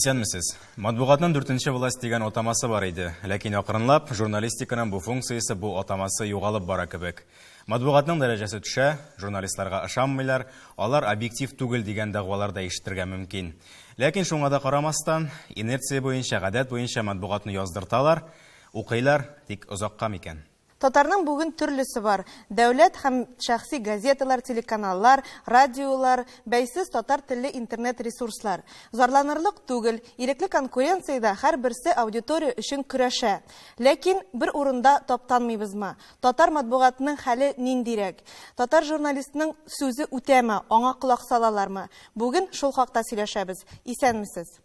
Исәнмесез. Матбугатның 4-нче власть дигән атамасы бар иде, ләкин акрынлап журналистиканың бу функциясе, бу атамасы югалып бара кебек. Матбугатның дәрәҗәсе төшә, журналистларга ышанмыйлар, алар объектив түгел дигән дәгъвалар да ишетергә мөмкин. Ләкин шуңа да карамастан, инерция буенча, гадәт буенча матбугатны яздырталар, укыйлар, тик озакка микән. Татарның бүген төрлесе бар. Дәүләт һәм шәхси газеталар, телеканаллар, радиолар, бәйсез татар телле интернет-ресурслар. Зарланырлык түгел, ирекле конкуренциядә һәрберсе аудитория өчен көрәшә. Ләкин бер урында таптанмыйбызмы? Татар матбугатының хәле ниндирәк? Татар журналистның сүзе үтәме, аңа колак салалармы? Бүген шул хакта сөйләшәбез. Исәнмесез?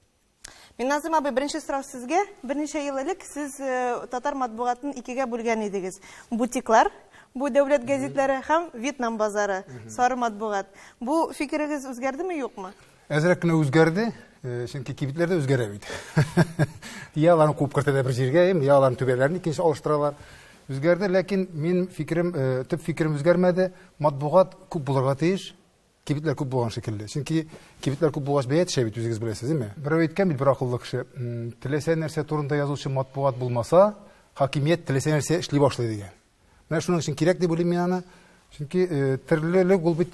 Мен Назым абый, беренче сорау сезгә. Берничә ел элек сез татар матбугатын икегә бүлгән идегез. Бутиклар, бу дәүләт газетләре һәм Вьетнам базары, сары матбугат. Бу фикерегез үзгәрдеме, юкмы? Әзрәк кенә үзгәрде, чөнки кибетләр дә үзгәрә бит. Яларны куып кертәләр бер җиргә, яларны түбәләрне икенче алыштыралар. Үзгәрде, ләкин мин фикерем, төп фикерем үзгәрмәде. Матбугат күп булырга тиеш. Кибетләр күп булган шикелле. Чөнки кибетләр күп булгач бәя төшә бит, үзегез беләсез, әйме? Берәү әйткән бит, бер акыллы кеше, теләсә нәрсә турында язучы матбугат булмаса, хакимият теләсә нәрсә эшли башлый дигән. Менә шуның өчен кирәк дип уйлыйм мин аны. Чөнки төрлелек ул бит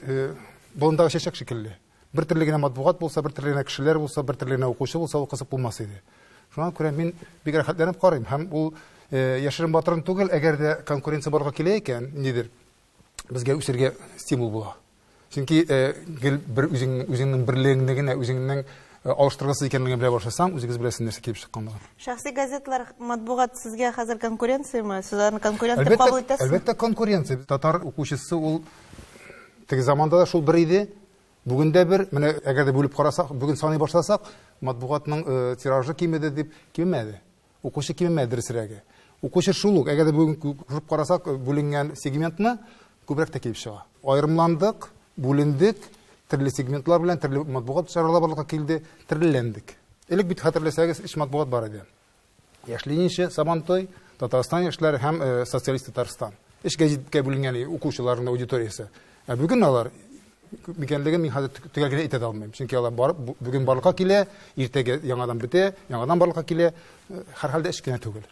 болындагы чәчәк шикелле. Бер төрле генә матбугат булса, бер төрле генә кешеләр булса, бер төрле генә укучы булса, ул кысып булмас иде. Шуңа күрә мин бик рәхәтләнеп карыйм. Һәм ул яшерен батырын түгел, әгәр дә конкуренция барга килә икән, нидер, безгә үсәргә стимул була. Чөнки бер үзеңнең берлегенә, үзеңнең алыштыргысы икәнлеген белә башласаң, үзегез беләсез нәрсә килеп чыкканлыгын. Шәхси газетлар, матбугат сезгә хәзер конкуренциямы? Сез аны конкурент дип кабул итәсезме? Әлбәттә конкуренция. Татар укучысы ул теге заманда да шул бер иде. Бүген дә бер, менә әгәр дә бүлеп карасак, бүген саный башласак, матбугатның тиражы кимеде дип кимәде. Укучы кимәде дөресрәге. Укучы шул ук, әгәр дә бүген күреп карасак, бүленгән сегментны күбрәк тә килеп чыга. Аерымландык, бүлендек, төрле сегментлар белән төрле матбугат чаралар барлыкка килде, төрлеләндек. Элек бит хәтерләсәгез, иш матбугат бар иде. Яшьлинче, Сабантой, Татарстан яшьләре һәм социалист Татарстан. Иш гәҗиткә бүленгән укучыларның аудиториясе. Ә бүген алар микәнлеген мин хәзер төгәл генә әйтә алмыйм. Чөнки алар бүген барлыкка килә, иртәгә яңадан бетә, яңадан барлыкка килә, һәрхәлдә эш кенә түгел.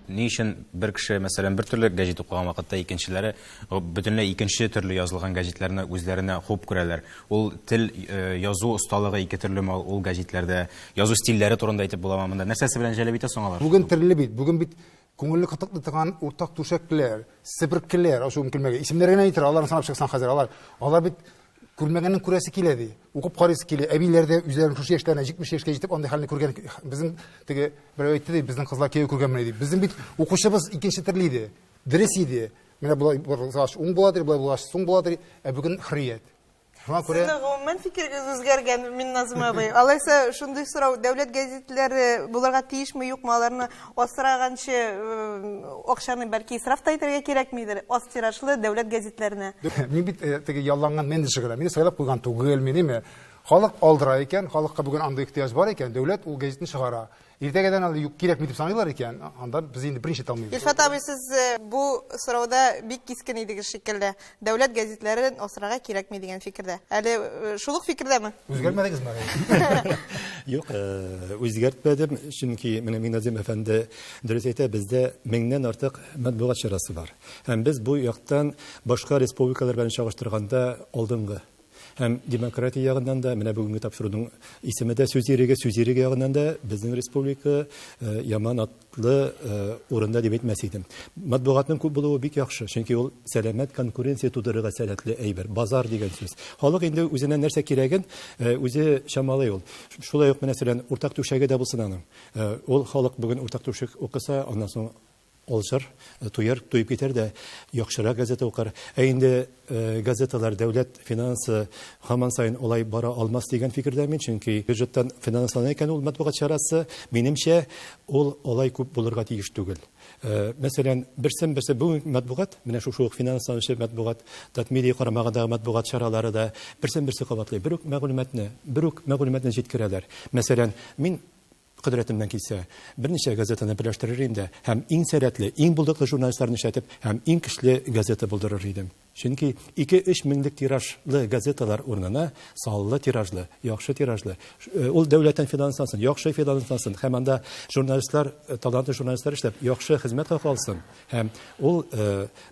Ни өчен бер кеше, мәсәлән, бер төрле гәҗит укыган вакытта икенчеләре бөтенләй икенче төрле язылган гәҗитләрне үзләренә хуп күрәләр. Ул тел язу осталыгы ике төрле ул гәҗитләрдә, язу стильләре турында әйтеп буламы монда? Нәрсәсе белән җәлеп итә соң алар? Бүген төрле бит, бүген бит күңелле кытыклы торган уртак түшәкләр, себеркеләр, ашу мөмкинлеге. Исемнәрен әйтер, аларны санап чыксаң хәзер алар бит күрмәгәннең күрәсе килә ди. Укып карыйсы килә. Әбиләр дә үзләренең шушы яшьләренә 70 яшькә җитеп андый хәлне күргән. Безнең теге берәү әйтте ди, безнең кызлар кияү күргәнмен ди. Безнең бит укучыбыз икенче төрле иде. Дөрес иде. Менә булай булгач уң буладыр, булай булгач суң буладыр. Ә бүген хөррият. Шуңа күрә Сезнең гомумән фикерегез үзгәргән, мин Назым абый. Алайса шундый сорау, дәүләт газетләре булырга тиешме, юкмы, аларны асраганчы акчаны бәлки исраф та итәргә кирәкмидер, аз тирашлы дәүләт газетләренә. Мин бит теге ялланган менеджерга, мине сайлап куйган түгел, минеме? Халык алдыра икән, халыкка бүген андый ихтыяҗ бар икән, дәүләт ул газетны чыгара. Иртәгәдән аны юк кирәкми дип саныйлар икән, анда без инде беренче талмыйбыз. Илфат абый, сез бу сорауда бик кискен идегез шикелле. Дәүләт газетләрен асрага кирәкми дигән фикердә. Әле шул ук фикердәме? Үзгәрмәдегезме? Юк, үзгәртмәдем, чөнки менә Назым әфәнде дөрес әйтә, бездә 1000нән артык матбугат чарасы бар. Һәм без бу яктан башка республикалар белән чагыштырганда алдынгы. Һәм демократия ягыннан да, менә бүгенге тапшыруның исеме дә сүз иреге ягыннан да безнең республика яман атлы урында дип әйтмәс идем. Матбугатның күп булуы бик яхшы, чөнки ул сәламәт конкуренция тудырырга сәләтле әйбер, базар дигән сүз. Халык инде үзенә нәрсә кирәген үзе чамалый ул. Шулай ук мәсәлән, уртак түшәге дә булсын аның. Ул халык бүген уртак түшәк укыса, аннан соң алышыр, туеп китәр дә яхшырак газета укыр. Ә инде газеталар дәүләт финансы һаман сайын олай бара алмас дигән фикердә мин, чөнки бюджеттан финанслана икән ул матбугат чарасы, минемчә ул олай күп булырга тиеш түгел. Мәсәлән, берсе бу матбугат, менә шушы финансланучы матбугат, татмили карамагындагы матбугат чаралары да берсе кабатлый. Бер үк мәгълүматны җиткерәләр. Мәсәлән, мин кыдырәтемнән килсә, берничә газетаны берләштерер идем һәм иң сәләтле, иң булдыклы журналистларны эшләтеп, һәм иң көчле газета булдырыр идем. Чөнки 2-3 меңлек тиражлы газеталар урынына саллы тиражлы, яхшы тиражлы, ул дәүләттән финанслансын, яхшы финанслансын, һәм анда журналистлар, талантлы журналистлар эшләп, яхшы хезмәт калсын. Һәм ул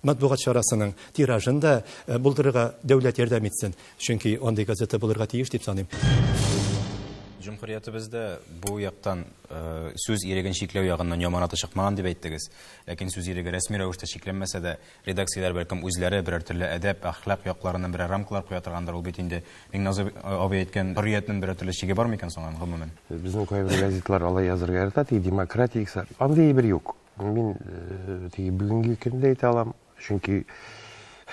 матбугат чарасының тиражын да булдырырга дәүләт ярдәм итсен. Чөнки андый газета булырга тиеш дип саныйм. Җумһуриятыбызда бу яктан сүз иреген чикләү ягыннан яманаты чыкмаган дип әйттегез. Ләкин сүз иреге рәсми рәвештә чикләнмәсә дә, редакцияләр бәлкем үзләре берәр төрле әдәп, әхлак якларынан берәр рамкалар куя торгандыр. Ул бит инде Миңназыр абый әйткән хөрриятнең берәр төрле чиге бар микән соң гомумән? Безнең кайбер газеталар алай язырга ярата, демократия, андый бер юк. Мин бүгенге көндә әйтә алам, чөнки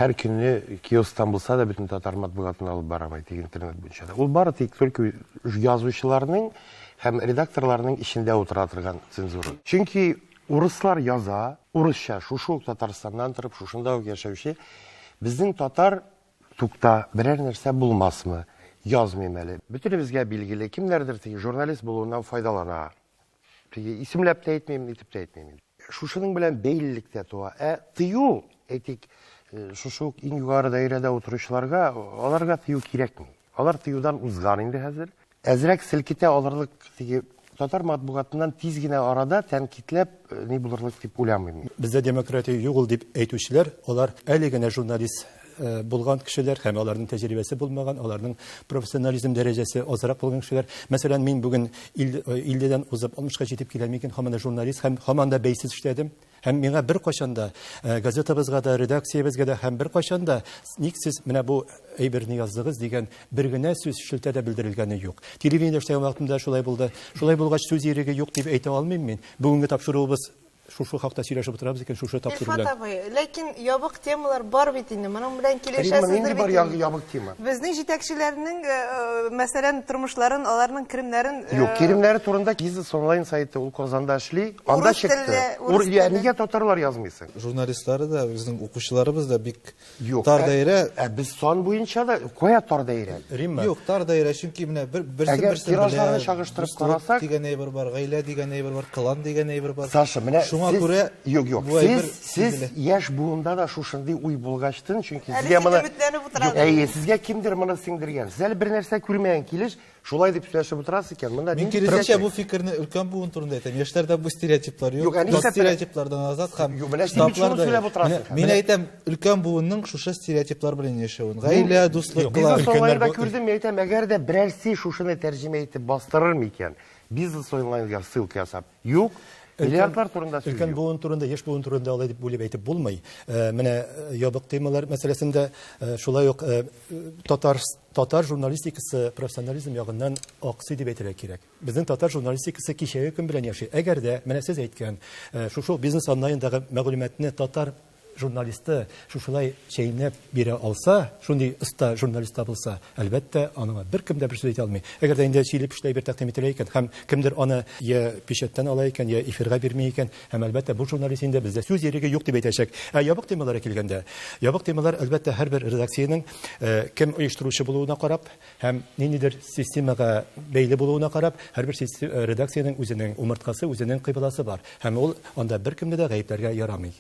һәр көнне киосктан булса да бөтен татар матбугатын алып барамай тик интернет буенча. Ул бары тик только язучыларның һәм редакторларның ишендә утыра торган цензура. Чөнки урыслар яза, урысча, шушы ук Татарстаннан торып, шушында ук яшәүче, безнең татар тукта берәр нәрсә булмасмы, язмыйм әле. Бөтенебезгә билгеле, кемнәрдер тик журналист булуыннан файдалана. Исемләп тә әйтмәйм, итеп тә әйтмәйм. Шушының белән бәйлелек тә туа. Тыю, әйтик, шушы иң югары даирәдә утыручыларга, аларга тыю кирәкми. Алар тыюдан узган инде хәзер. Әзрәк селкетә алырлык тиге татар матбугатыннан тиз генә арада тәнкитләп ни булырлык дип уйламыйм. Бездә демократия юк ул дип әйтүчеләр, алар әле генә журналист булган кешеләр һәм аларның тәҗрибәсе булмаган, аларның профессионализм дәрәҗәсе азрак булган кешеләр. Мәсәлән, мин бүген 50дән узып 60ка җитеп киләм икән, һаман журналист һәм һаман да бәйсез эшләдем. Һәм миңа бер кашанда газетабызга да, редакциябезгә дә һәм бер кашанда ник сез менә бу әйберне яздыгыз дигән бер генә сүз шелтәдә белдерелгәне юк. Телевидениедә эшләгән вакытымда шулай булды. Шулай булгач сүз иреге юк дип әйтә алмыйм мин. Бүгенге тапшыруыбыз шушы хакта сөйләшеп утырабыз икән, шушы тапшыру белән. Ләкин ябык темалар бар бит инде. Моның белән килешәсездер Бар бит. ябык тема. Безнең җитәкчеләрнең мәсәлән тормышларын, аларның керемнәрен Юк, керемнәре турында Бизнес онлайн сайты ул Казанда эшли, анда чыкты. Нигә татарлар язмыйсың? Журналистлары да, безнең укучыларыбыз да бик Юк, тар даирә. Без сан буенча да кая тар даирә? Римма. Юк, тар даирә, чөнки менә Әгәр тиражларны чагыштырып карасак, дигән әйбер бар, гаилә дигән әйбер бар, кылан дигән әйбер бар. Саша, менә шуңа күрә юк. бу әйбер Сез яшь буында да шушындый уй булгачтын, чөнки Әле сезгә моны үмитләнеп утырасыз. Әйе, сезгә кимдер моны сеңдергән. Сез әле бер нәрсә күрмәгән килеш, шулай дип сөйләшеп утырасыз икән. Монда Мин киресенчә бу фикерне өлкән буын турында әйтәм. Яшьләрдә бу стереотиплар юк. Юк, ә Бу нишләп- стереотиплардан азат һәм Юк, менә син бит шуны сөйләп утырасың. Мин әйтәм, өлкән буынның шушы стереотиплар белән яшәвен. Гаилә, дуслык, Бизнес кылан. онлайнда күрдем, мен әйтәм, әгәр дә берәрсе шушыны тәрҗемә итеп бастырыр микән? Бизнес онлайнга ссылка ясап. Юк. Миллиардлар турында сүз Өлкән юк. буын турында, яшь буын турында алай дип бүлеп әйтеп булмый. Менә ябык темалар мәсьәләсендә шулай ук татар журналистикасы профессионализм ягыннан аксый дип әйтергә кирәк. Безнең татар журналистикасы кичәге көн белән яши. Әгәр дә менә сез әйткән шушы бизнес онлайндагы мәгълүматны татар журналисты шушылай чәйнәп бирә алса, шундый оста журналист табылса, әлбәттә аның беркем дә бер сүз әйтә алмый. Әгәр дә инде чилеп эшләй бер тәкъдим ителә икән, һәм кемдер аны я пишәттән ала икән, я эфирга бирмәй икән, һәм әлбәттә бу журналист инде бездә сүз иреге юк дип әйтәчәк. Ябык темаларга килгәндә, ябык темалар әлбәттә һәрбер редакциянең кем оештыручы булуына карап, һәм ниндидер системага бәйле булуына карап, һәрбер редакциянең үзенең умырткасы, үзенең кыйбласы бар. Һәм ул анда беркемне дә гаепләргә ярамый.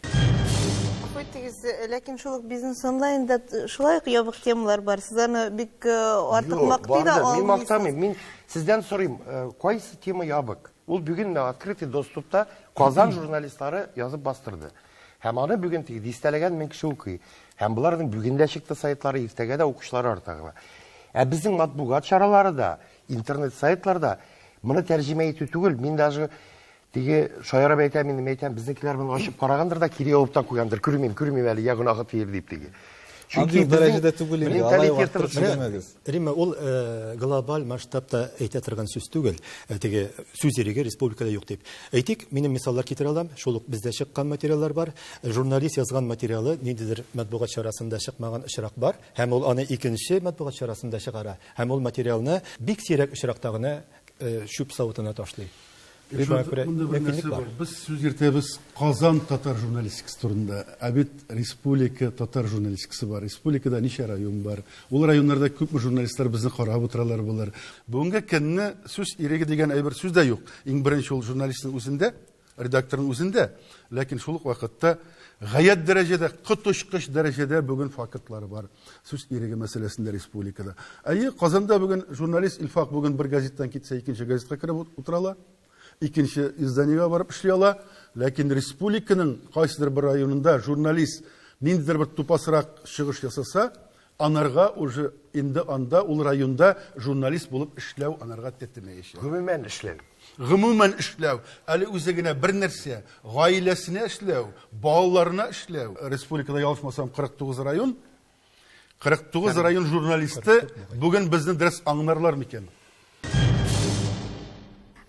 Ләкин шул бизнес онлайнда шулай ук ябык темалар бар. Сез аны бик артык мактый да Мин алмыйсыз. мактамыйм. Мин сездән сорыйм, кайсы тема ябык? Ул бүген открытый доступта Казан журналистлары язып бастырды. Һәм аны бүген тиге дистәләгән мең кеше укый. Һәм буларның бүгендә чыкты сайтлары, иртәгә дә укучылары арта. Безнең матбугат чаралары да, интернет сайтларда моны тәрҗемә итү түгел, мин даже тиге шаярып әйтәм, мин әйтәм, безнекеләр моны ачып карагандыр да кире алып та куйгандыр. Күрмим әле ягынагы тиер дип тиге. Андый дәрәҗәдә түгел инде. Алай вакыт сөйләмәгез. Римма, ул глобаль масштабта әйтә торган сүз түгел. Теге сүз иреге республикада юк дип. Әйтик, минем мисаллар китерә алам. Шул ук бездә чыккан материаллар бар. Журналист язган материалы ниндидер матбугат чарасында чыкмаган очрак бар. Һәм ул аны икенче матбугат чарасында чыгара. Һәм ул материалны бик сирәк очракта гына шүп савытына ташлый. Biz söz yürütəbiz Kazan Tatar jurnalistikası turunda. Abid Respublika Tatar jurnalistikası var. Respublikada neçə rayon var. O rayonlarda köp jurnalistler bizni qarab oturarlar bunlar. Bunga kendine söz irege degen ayber söz de yok. İng birinci ol jurnalistin özünde, redaktörün özünde. Lakin şoluk vakitte гаят дәрәҗәдә, коточкыч дәрәҗәдә бүген фактлар бар. Сүз иреге мәсьәләсендә республикада. Әйе, Казанда бүген журналист Илфак бүген бер газеттан китсә, икенче газетка кереп утырала, икенче изданиягә барып эшли ала, ләкин республиканың кайсыдыр бер районында журналист ниндидер бер тупасрак чыгыш ясаса, анарга уже инде анда ул районда журналист булып эшләү анарга тәтемәячәк. Гомумән эшләү. Гомумән эшләү, әле үзе генә бер нәрсә, гаиләсенә эшләү, балаларына эшләү. Республикада ялгышмасам 49 район, 49 район журналисты бүген безне дөрес аңларлар микән?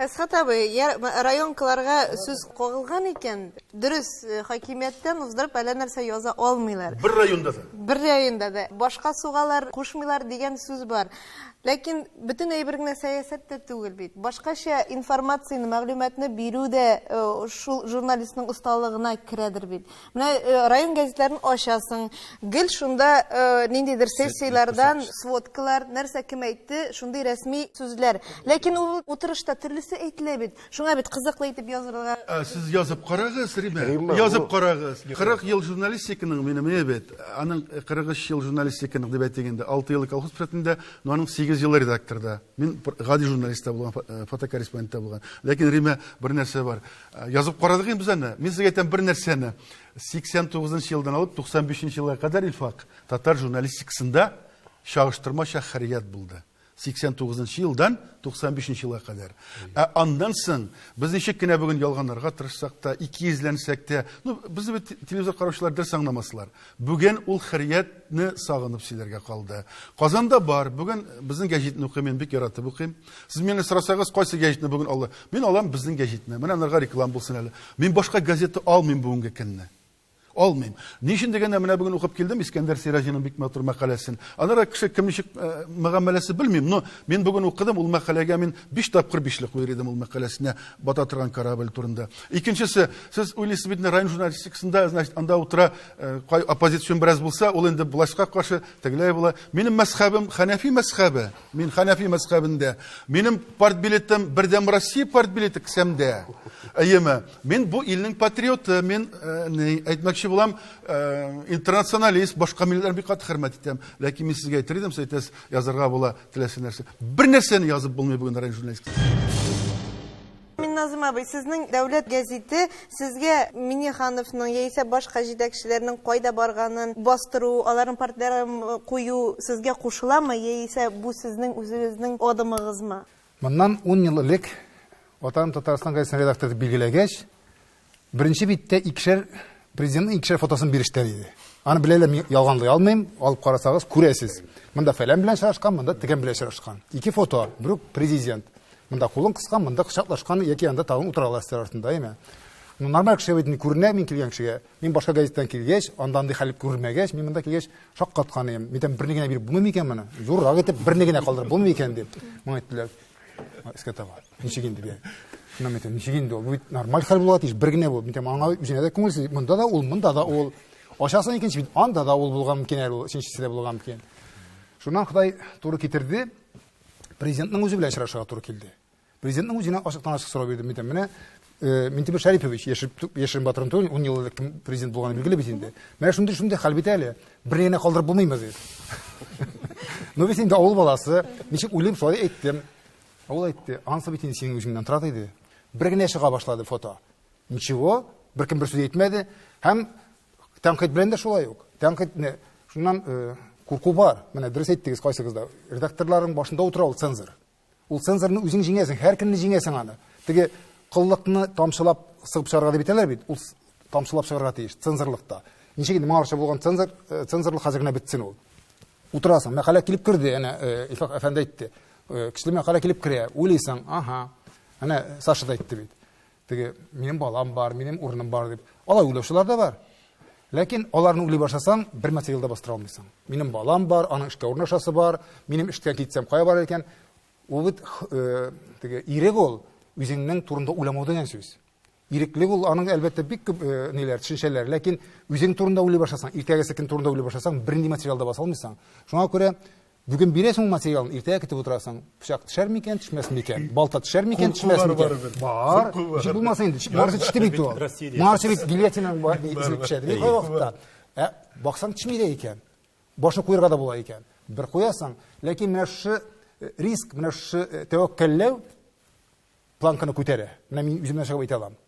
Әсхат абый, районкаларга сүз кагылган икән, дөрес, хакимияттән уздырып әллә нәрсә яза алмыйлар. Бер районда да. Бер районда да. Башка сугалар кушмыйлар дигән сүз бар. Ләкин бөтен әйбер генә сәясәттә түгел бит. Башкача информацияны, мәгълүматны бирү дә шул журналистның осталыгына керәдер бит. Менә район газетларын ачасың, гел шунда ниндидер сессиялардан сводкалар, нәрсә кем әйтте, шундый рәсми сүзләр. Ләкин ул утырышта төрлесе әйтелә бит. Шуңа бит кызыклы итеп язырга. Сез язып карагыз, Рима. Язып карагыз. 40 ел журналистиканың минем бит. Аның 43 ел журналистиканың дип әйтгәндә 6 ел колхоз пресендә, аның 8 ел редакторда. Мин гади журналистта булган, фотокорреспондентта булган. Ләкин Рима бер нәрсә бар. Язып карадык инде без аны. Мин сезгә әйтәм бер нәрсәне. 89 елдан алып 95 елга кадәр Илфак татар журналистикасында чагыштырмача хәррият булды. 89 елдан 95 елга кадәр. Андан соң без ничек кенә бүген ялганнарга тырышсак та, 200ләнсәк тә, без телевизор караучылар дөрес аңламаслар. Бүген ул хәрриятне сагынып сөйләргә калды. Казанда бар, бүген безнең гәҗитне укыйм, мин бик яратып укыйм. Сез мине сорасагыз, кайсы гәҗитне бүген алды? Мин алам безнең гәҗитне. Менә аларга реклам булсын әле. Мин башка газета алмыйм бүгенге көнне. Алмыйм. Нишин дигәндә менә бүген укып килдем Искәндәр Сиражиның бик матур мәкаләсен. Анара кеше кем ничек мәгамәләсе белмим, но мин бүген укыдым ул мәкаләгә, мин 5 тапкыр 5лек куйдым ул мәкаләсенә бата торган корабль турында. Икенчесе, сез уйлыйсыз бит, район журналистикасында, значит, анда утыра оппозиция бераз булса, ул инде булашка каршы тегеләй була. Минем мәзһәбем Ханафи мәзһәбе. Мин Ханафи мәзһәбендә. Минем партбилетым Бердәм Россия партбилеты кисәмдә. Әйеме, мин бу илнең патриоты, мин әйтмәкче булам, интернационалист, башка милләтләрне бик каты хөрмәт итәм. Ләкин мин сезгә әйтер идем, сәйтәс язарга була теләсә нәрсә. Бер нәрсәне язып булмый бүген район журналистикасы. Назым абый, сезнең дәүләт гәзите сезгә Миннехановның яисә башка җитәкчеләрнең кайда барганын бастыру, аларның портретларын кую сезгә кушыламы, яисә бу сезнең үзегезнең адымыгызмы? Моннан 10 ел элек Ватан Татарстан газетасының редакторы билгеләгәч, беренче биттә президентның икешәр фотосын бирештәр иде. Аны беләләр, ялганлый алмыйм, алып карасагыз күрәсез. Монда фәлән белән чыгышкан, монда тегән белән чыгышкан. 2 фото, бер президент. Монда кулын кыскан, монда кычаклашкан, яки анда тагын утыралар артында, әйме. Нормаль кеше бит күренә, мин килгән кешегә. Мин башка газеттан килгәч, андан ди хәлеп күрмәгәч, мин монда килгәч шаккаткан идем. Мин берне генә биреп булмый микән моны? Зуррак итеп берне генә калдырып булмый микән дип. Моны әйттеләр. Искәтәва. Ничек инде бия? Шуннан әйтәм, ничек инде ул? Нормаль хәл була тиеш, бер генә бу. Мин аңа үзенә дә күңелсез. Монда да ул. Ашасын икенче бит, анда да ул булган микән әле, икенчесе дә булган микән. Шуннан Ходай туры китерде. Президентның үзе белән очрашырга туры килде. Президентның үзенә ачыктан-ачык сорау бирде. Менә Минтимер Шәрипович, Яшерин Батырын 10 ел элек президент булганы билгеле бит инде. Менә шундый хәл бит әле. Бер генә калдырып булмыймы дип. Ну бит инде авыл баласы, ничек уйлыйм, шулай әйттем. Ул әйтте, ансы бит инде синең үзеңнән тора иде. Бер генә чыга башлады фото. Ничего, беркем бер сүз әйтмәде. Һәм тәнкыйть белән дә шулай ук. Тәнкыйтьне шуннан курку бар. Менә дөрес әйттегез кайсыгызда. Редакторларның башында утыра ул цензор. Ул цензорны үзең җиңәсең, һәр көнне җиңәсең аны. Теге кыллыкны тамчылап сыгып чыгарга дип әйтәләр бит. Ул тамчылап чыгарга тиеш цензорлыкта. Ничек инде моңарча булган цензорлык хәзер генә бетсен ул. Утырасың, мәкалә килеп керде, әнә Илфак әфәнде әйтте. Кишле мәкалә килеп керә, уйлыйсың, аха. Әнә Саша да әйтте бит. Теге минем балам бар, минем урыным бар дип. Алай уйлаучылар да бар. Ләкин аларны уйлый башласаң, бер материалда бастыра алмыйсың. Минем балам бар, аның эшкә урнашасы бар, минем эшкә китсәм кая бар икән? Ул бит теге ирек ул үзеңнең турында уйламау дигән сүз. Иреклек ул аның әлбәттә бик күп ниләр, төшенчәләр, ләкин үзең турында уйлый башласаң, иртәгәсе көн турында уйлый башласаң, бернинди материалда баса алмыйсың. Шуңа күрә Бүген бирәсең материалын, иртәгә көтеп утырасың. Пычак төшәр микән, төшмәс микән? Балта төшәр микән, төшмәс микән? Бар. Ничек булмаса инде? Марсы төште бит ул. Марсы бит гильотинаның бар изелеп төшәде. Кай вакытта? Баксаң төшми дә икән. Башы куйырга да була икән. Бер куясың, ләкин менә шу риск, менә шу тәвәккәлләү планканы күтәрә. Менә мин үземнән чыгып әйтә алам.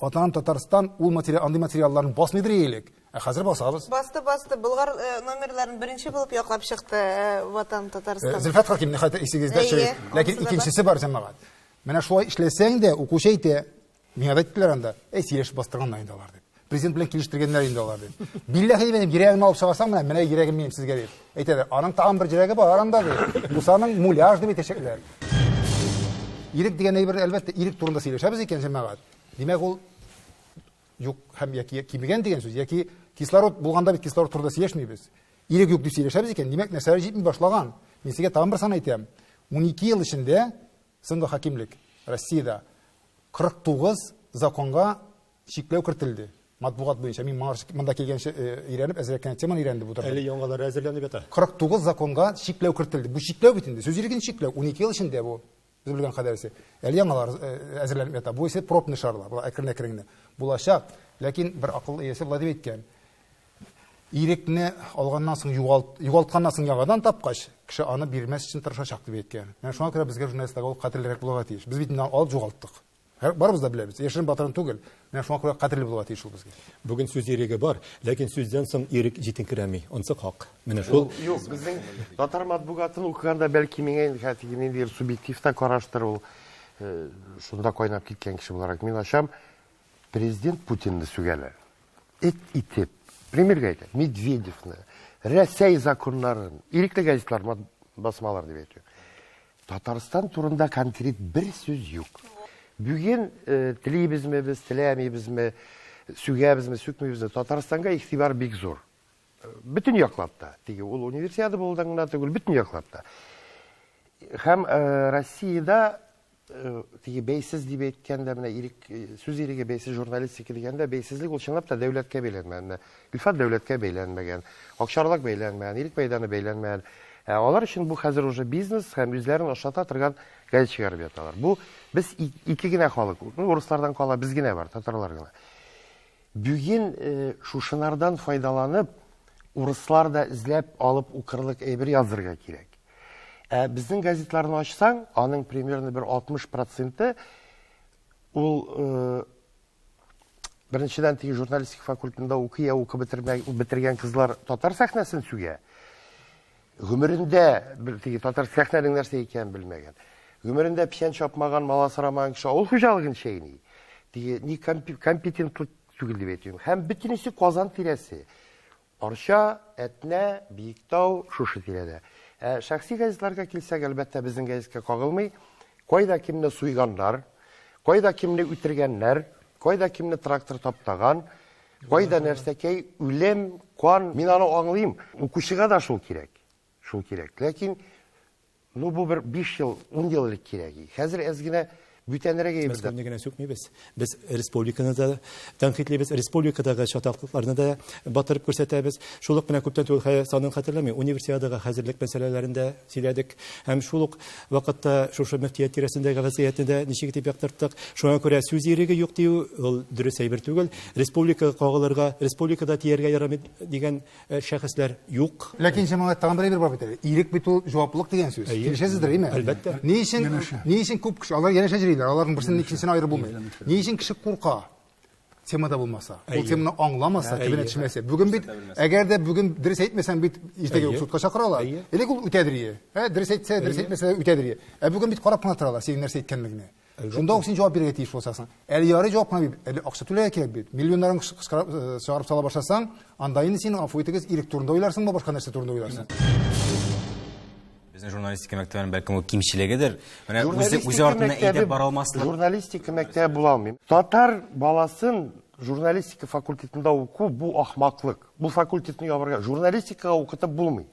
Атан Татарстан ул материал, андый материалларын басмыйдыр елек. Хәзер басабыз. Басты. Болгар номерларын беренче булып яклап чыкты Ватан Татарстан. Зөлфат Хаким нихәят исегездә чыгып. Ләкин икенчесе бар җәмәгать. Менә шулай эшләсәң дә, укучы әйтә, миңа да әйттеләр анда, сөйләшеп бастырганнар инде алар дип. Президент белән килештергәннәр инде алар дип. Билләһи минем йөрәгемне алып чыгарсаң, менә йөрәгем минем сезгә дип. Әйтәләр, аның тагын бер йөрәге бар анда дип. Мусаның муляж дип әйтәчәкләр. Ирек дигән әйбер әлбәттә ирек турында сөйләшәбез икән җәмәгать. Димәк ул юк һәм яки кимегән дигән сүз, яки кислород булганда бит кислород турында сөйләшмибез. Ирек юк дип сөйләшәбез икән. Димәк, нәрсәләр җитми башлаган. Мин сезгә тагын бер сан әйтәм. 12 ел эчендә соңгы хакимлек Россиядә 49 законга чикләү кертелде. Матбугат буенча мин монда килгәнче өйрәнеп әзерләгән теманы өйрәнде бу турыда. Әле яңалары әзерләнеп ята. 49 законга чикләү кертелде. Бу чикләү бит инде. Сүз иреген чикләү 12 ел эчендә бу. Без белгән кадәрсе. Әле яңалар әзерләнеп ята. Бу исә пробный шарлар. Бу әкрен-әкрен булачак. Ләкин бер акыл иясе булды дип әйткән. Ирекне алганнан соң югалтканнан соң яңадан тапкач, кеше аны бирмәс өчен тырышачак дип әйткән. Менә шуңа күрә безгә журналистларга ул кадерлерәк булырга тиеш. Без бит алып югалттык. Барыбыз да беләбез. Яшерен батырын түгел. Менә шуңа күрә кадерле булырга тиеш ул безгә. Бүген сүз иреге бар, ләкин сүздән соң ирек җитенкерәми. Онсы хак. Менә шул. Юк, безнең татар матбугатын укыганда бәлки миңа инде субъектив та караштыр ул. Шунда кайнап киткән кеше буларак мин ачам. Президент Путинны сүгәләр. Итеп, примерга әйтә, Медведевны, Рәсәй законнарын, ирекле газетлар басмалар дип әйтә. Татарстан турында конкрет бер сүз юк. Бүген телибезме, без теләмибезме, сүгәбезме, сүкмибезме, Татарстанга игътибар бик зур. Бүтән яклапта. Теге ул универсиада булдан гына түгел, бүтән яклапта. Һәм Россиядә теге бәйсез дип әйткәндә менә ирек сүз иреге бәйсез журналистика дигәндә бәйсезлек ул чынлап та дәүләткә бәйләнмәгән. Илфат дәүләткә бәйләнмәгән, акчарлык бәйләнмәгән, ирек мәйданы бәйләнмәгән. Алар өчен бу хәзер уже бизнес һәм үзләрен ашата торган газет чыгарып яталар. Бу без ике генә халык, урыслардан кала без генә бар, татарлар гына. Бүген шушынардан файдаланып, урыслар да эзләп алып укырлык әйбер язырга кирәк. Безнең газетларны ачсаң, аның примерно бер 60% ул беренчедән теге журналистика факультетында укып бетергән кызлар татар сәхнәсен сүгә. Гомерендә теге татар сәхнәнең нәрсә икәнен белмәгән. Гомерендә печән чапмаган, мала сорамаган кеше авыл хуҗалыгын чәйни. Теге ни компетент түгел дип әйтәм. Һәм бөтенесе Казан тирәсе. Арча, Әтнә, Биектау, шушы тирәдә. Шәхси газетларга килсәк, әлбәттә безнең газеткә кагылмый. Кайда кимне суйганнар, кайда кимне үтергәннәр, кайда кимне трактор таптаган, кайда нәрсәкәй үлем, кан, мин аны аңлыйм. Укучыга да шул кирәк. Шул кирәк. Ләкин бу бер 5 ел, 10 ел элек кирәк. Хәзер әзгенә бүтәнрәк әйбер. Безне генә сүкмибез. Без республиканы да тәнкыйтьлебез, республикадагы чатаклыкларны да батырып күрсәтәбез. Шул ук менә күптән түгел санын хәтерләми, универсиадага хәзерлек мәсьәләләрендә сөйләдек. Һәм шул ук вакытта шушы мөфтият тирәсендәге вазиятне дә ничек дип яктырттык. Шуңа күрә сүз иреге юк дию ул дөрес әйбер түгел. Республикага кагылырга, республикада тияргә ярамый дигән шәхесләр юк. Ләкин җәмәгать тагын бер әйбер бар бит әле. Ирек бит ул җаваплылык дигән сүз. Килешәсездер, әйме? Әлбәттә. Ни өчен күп кеше алар янәшә җырлыйлар, аларның берсеннән икенчесенә аерып булмый. Ни өчен кеше курка? Темада булмаса, ул теманы аңламаса, төбенә төшмәсә. Бүген бит, әгәр дә бүген дөрес әйтмәсәң бит иртәгә судка чакыралар. Элек ул үтәдер. Дөрес әйтсә, дөрес әйтмәсә үтәдер. Бүген бит карап кына торалар, син нәрсә әйткәнлегенә. Шунда ук син җавап бирергә тиеш булсаң. Әле ярый җавап кына бит, әле акча түләргә кирәк бит. Миллионнарын чыгарып сала башласаң, анда инде син афу итегез ирек турында уйларсыңмы, башка нәрсә турында уйларсың? Безнең журналистика мәктәбенең бәлкем ул кимчилегедер. Менә үзе артына әйдәп бара алмаслык. Журналистика мәктәбе була алмыйм. Татар баласын журналистика факультетында уку бу ахмаклык. Бу факультетны ябарга журналистикага укытып булмый.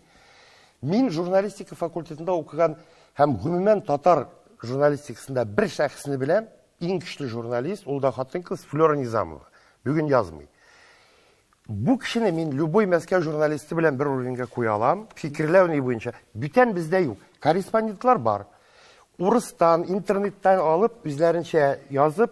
Мин журналистика факультетында укыган һәм гомумән татар журналистикасында бер шәхесне беләм, иң көчле журналист, ул да хатын-кыз Флора Низамова. Бүген язмый. Бу кешене мин любой Мәскәү журналисты белән бер урынга куя алам, фикерләү ни буенча. Бүтән бездә юк. Корреспондентлар бар. Урыстан, интернеттан алып, үзләренчә язып,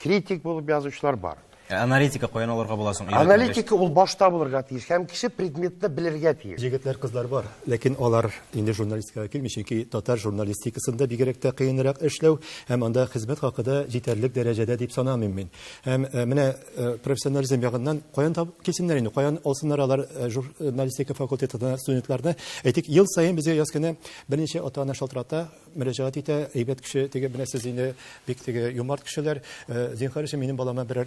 критик булып язучылар бар. Аналитика каян алырга була соң? Аналитика ул башта булырга тиеш, һәм кеше предметны белергә тиеш. Җегетләр, кызлар бар, ләкин алар инде журналистикага килми, чөнки татар журналистикасында бигрәк тә кыенрак эшләү һәм анда хезмәт хакында җитәрлек дәрәҗәдә дип санамыйм мин. Һәм менә профессионализм ягыннан каян табып килсеннәр инде, каян алсыннар алар журналистика факультетына студентларны. Әйтик, ел саен безгә язганы берничә ата-ана шалтырата, мөрәҗәгать итә, әйбәт кеше, теге менә сез инде бик теге юмарт кешеләр, зинһар өчен минем балама берәр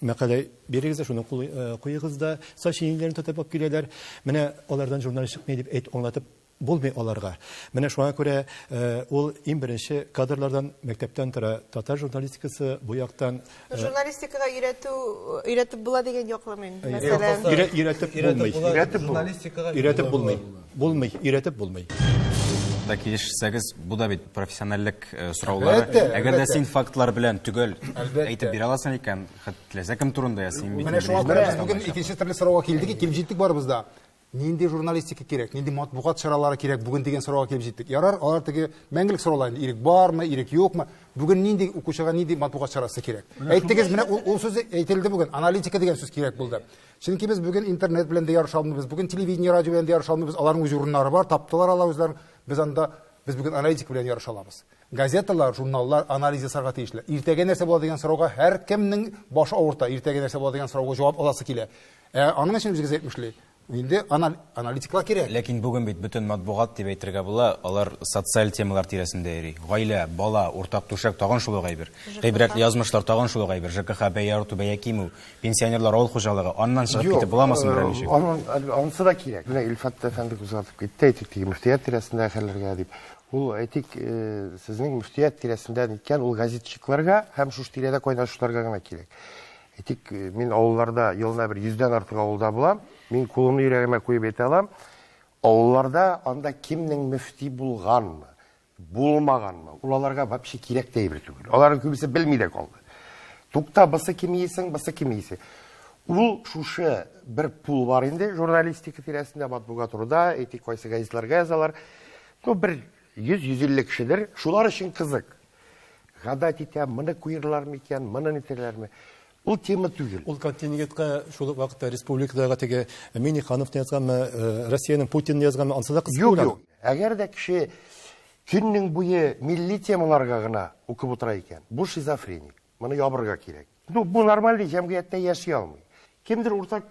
мәкалә бирегез, шуны куегыз да, сач иңнәрен тотып алып киләләр. Менә алардан журналистлык ни дип аңлатып булмый аларга. Менә шуңа күрә ул иң беренче кадрлардан мәктәптән тора. Татар журналистикасы бу яктан Журналистикага өйрәтеп була дигән якламын. Мәсәлән, өйрәтеп булмый. Да килешсәгез, бу да бит профессиональлек сораулары. Әгәр дә син фактлар белән түгел әйтеп бирә аласың икән, теләсә кем турында ясыйм бит. Менә шуңа күрә без бүген икенче төрле сорауга килдек, килеп җиттек барыбызда. Нинди журналистика кирәк, нинди матбугат чаралары кирәк бүген дигән сорауга килеп җиттек. Ярар, алар теге мәңгелек сораулар, ирек бармы, ирек юкмы? Бүген нинди укучыга нинди матбугат чарасы кирәк? Әйттегез, менә ул сүз әйтелде бүген. Аналитика дигән сүз кирәк булды. Чөнки без бүген интернет белән дә ярыша алмыйбыз, бүген телевидение, радио белән дә ярыша алмыйбыз. Аларның үз урыннары бар, таптылар алар үзләрен. Без бүген аналитик белән ярыша алабыз. Газеталар, журналлар анализ ясарга тиешле. Иртәгә нәрсә була дигән сорауга һәркемнең башы авырта. Иртәгә нәрсә була дигән сорауга җавап аласы килә. Аның өчен безгә әйтмешли. Инде аналитиклар кирәк. Ләкин бүген бит бөтен матбугат дип әйтергә була, алар социаль темалар тирәсендә йөри. Гаилә, бала, уртак түшәк тагын шул гайбер. Гыйбрәтле язмышлар тагын шул гайбер. ЖКХ бәярту бәякиму, пенсионерлар авыл хуҗалыгы, аннан чыгып китеп буламасың берәр ничек? Анысы да кирәк. Менә Илфат әфәнде күзәтеп китте, әйтик, мөфтият тирәсендә хәлләргә дип. Ул әйтик, сезнең мөфтият тирәсендә иткән ул газетчикларга һәм шуш тирәдә кайнашучыларга гына кирәк. Әйтик, мин авылларда елына бер 100дән артык авылда булам. Мин кулымны йөрәгемә куеп әйтә алам. Авылларда анда кемнең мөфти булганмы, булмаганмы, ул аларга вообще кирәк тә әйбер түгел. Аларның күбесе белми дә калды. Тукта, басы кем йисең, басы кем йисең. Ул шушы бер пул бар инде журналистика тирәсендә матбугат турында, әйтик, кайсы газетларга язалар. Бер 100-150 кешедер. Шулар өчен кызык. Гадәт итә, моны куерлар микән, моны нитәләрме? Ул тема түгел. Ул континентка шул вакытта республикадагы теге Миниханов язганмы, Россиянең Путин язганмы, ансы да кызык. Юк. Әгәр дә кеше көннең буе милли темаларга гына укып утыра икән, бу шизофреник. Моны ябырга кирәк. Бу нормаль җәмгыятьтә яши алмый. Кемдер уртак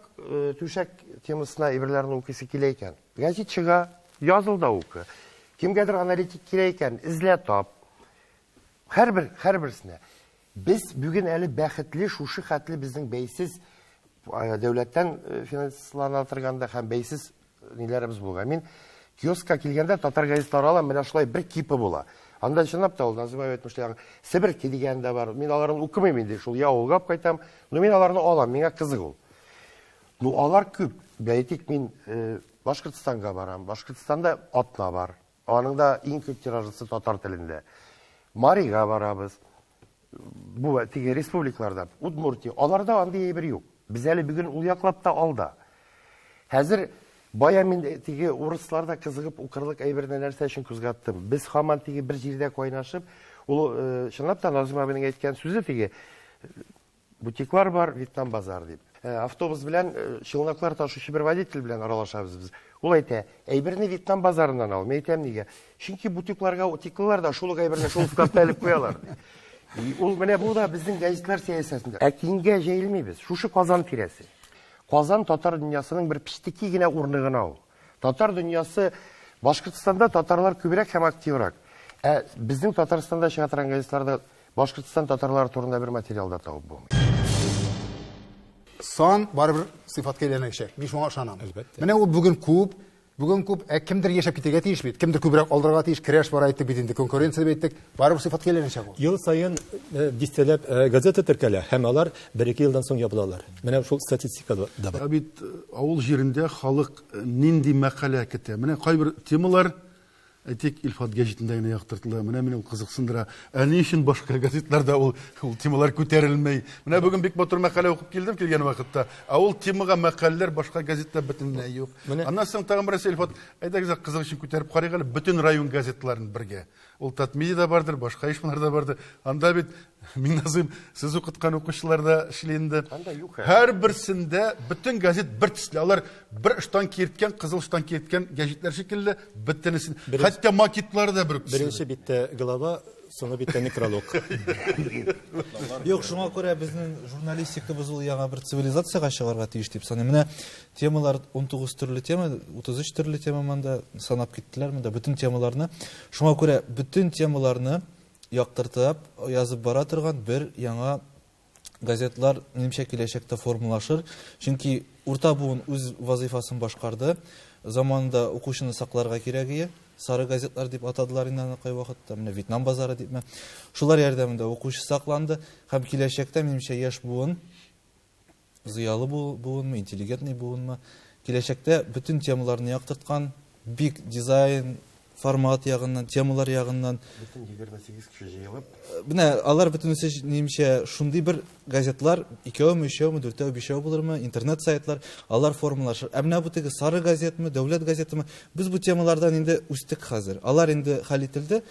түшәк темасына әйберләрне укыйсы килә икән, газет чыга, язылда укы. Кемгәдер аналитик кирәк икән, эзлә тап. Һәрберсенә. Без бүген әле бәхетле, шушы хәтле безнең бәйсез дәүләттән финанслана торганда һәм бәйсез ниләребез булган. Мин киоскка килгәндә татар газетлары алам, менә шулай бер кипы була. Анда чынлап та ул Назимов әйтмешләр, Себерке дигән дә бар. Мин аларны укымыйм инде, шул я улгап кайтам. Мин аларны алам, миңа кызык ул. Алар күп. Әйтик, мин Башкортстанга барам. Башкортстанда Атна бар. Аның да иң күп тиражысы татар телендә. Марига барабыз. Бу теге республикаларда, Удмуртия, аларда андый әйбер юк. Без әле бүген ул яклап та алда. Хәзер бая мин теге урысларда кызыгып укырлык әйберне нәрсә өчен күзгәттем. Без һаман теге бер җирдә кайнашып, ул чынлап та Назим абыйның әйткән сүзе теге бутиклар бар, Вьетнам базар дип. Автобус белән чылнаклар ташучы бер водитель белән аралашабыз без. Ул әйтә, әйберне Вьетнам базарыннан ал. Мен әйтәм нигә? Чөнки бутикларга утиклар да шул әйберне шул складта алып куялар. Ул менә бу да безнең газетлар сәясәтендә. Әкингә җәелмибез. Шушы Казан тирәсе. Казан татар дөньясының бер пиштики генә урыны гына ул. Татар дөньясы Башкортстанда татарлар күбрәк һәм активрак. Безнең Татарстанда чыга торган газетларда Башкортстан татарлары турында бер материал да табып булмый. Сан барыбер сыйфатка әйләнәчәк. Мин шуңа ышанам. Менә ул бүген күп, кемдер яшәп китәргә тиеш бит, кемдер күбрәк алдырырга тиеш, креш бар әйтеп бит инде, конкуренция әйттек, барыбер сыйфатка әйләнәчәк ул. Ел саен дистәләп газета теркәлә, һәм алар 1-2 елдан соң ябылалар. Менә шул статистикада да бар. Бит авыл җирендә халык нинди мәкалә көтә. Менә кайбер темалар Әйтик, Илфат гәҗитендә генә яктыртыла. Менә ул кызыксындыра. Ә ни өчен башка газетларда ул темалар күтәрелмәй? Менә бүген бик матур мәкалә укып килгән вакытта. Ә ул темага мәкаләләр башка газетта бөтенләй юк. Аннан соң тагын берсе Илфат, әйдәгез кызык өчен күтәреп карыйк әле бөтен район газетларын бергә. Ул Татмидида бардыр, башка ишмаларда бардыр. Анда бит Минназым сез укыткан укучылар да эшләнде. Һәр берсендә бөтен газет бер төсле. Алар бер ыштан кирткән, кызыл ыштан кирткән газетлар шикелле бөтенесен. Хәтта макетлары да бер төсле. Беренче биттә глава, соңгы биттә некролог. Юк, шуңа күрә безнең журналистикабыз ул яңа бер цивилизациягә чыгарга тиеш дип саныйм. Менә темалар 19 төрле тема, 33 төрле тема монда санап киттеләр монда бөтен темаларны. Шуңа күрә бөтен темаларны яктыртып язып бара торган бер яңа газетлар минемчә киләчәктә формалашыр. Чөнки урта буын үз вазифасын башкарды. Заманында укучыны сакларга кирәге. Сары газетлар дип атадылар инде кай вакытта. Менә Вьетнам базары дип. Шулар ярдәмендә укучы сакланды һәм киләчәктә минемчә яшь буын, зыялы буынмы, интеллигентный буынмы, киләчәктә бөтен темаларны яктырткан, бик дизайн формат ягыннан, темалар ягыннан Бөтен 28 кеше җыелып, менә алар бөтенесе немчә шундый бер газетлар 2-мө, 3-мө, 4-мө, 5-мө булырмы, интернет сайтлар, алар формалашыр. Ә менә бу теге сары газетме, дәүләт газетме, без бу темалардан инде үстек хәзер. Алар инде хәл ителде.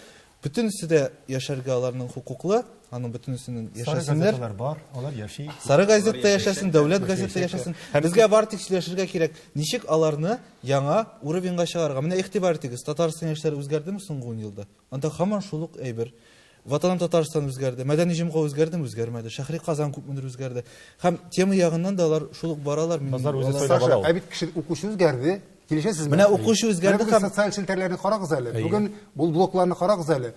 Бөтенесе дә яшәргә аларның хукуклы, аның бөтенесенең яшәсеннәр. бар, алар яши. Сары газетта яшәсен, дәүләт газетта яшәсен. Безгә бар тикшерергә кирәк. Ничек аларны яңа уровеньга чыгарга? Менә игътибар итегез, Татарстан яшьләре үзгәрдеме соңгы 10 елда? Анда һаман шул ук әйбер. Ватаным Татарстан үзгәрде, мәдәни җомга үзгәрдеме, үзгәрмәде. Шәһри Казан күпмедер үзгәрде. Һәм тема ягыннан да алар шул ук баралар. Саша, ә бит кеше укучы үзгәрде. Килешәсезме? Менә укучы үзгәрде һәм социаль челтәрләрне карагыз әле. Бүген бу блокларны карагыз әле.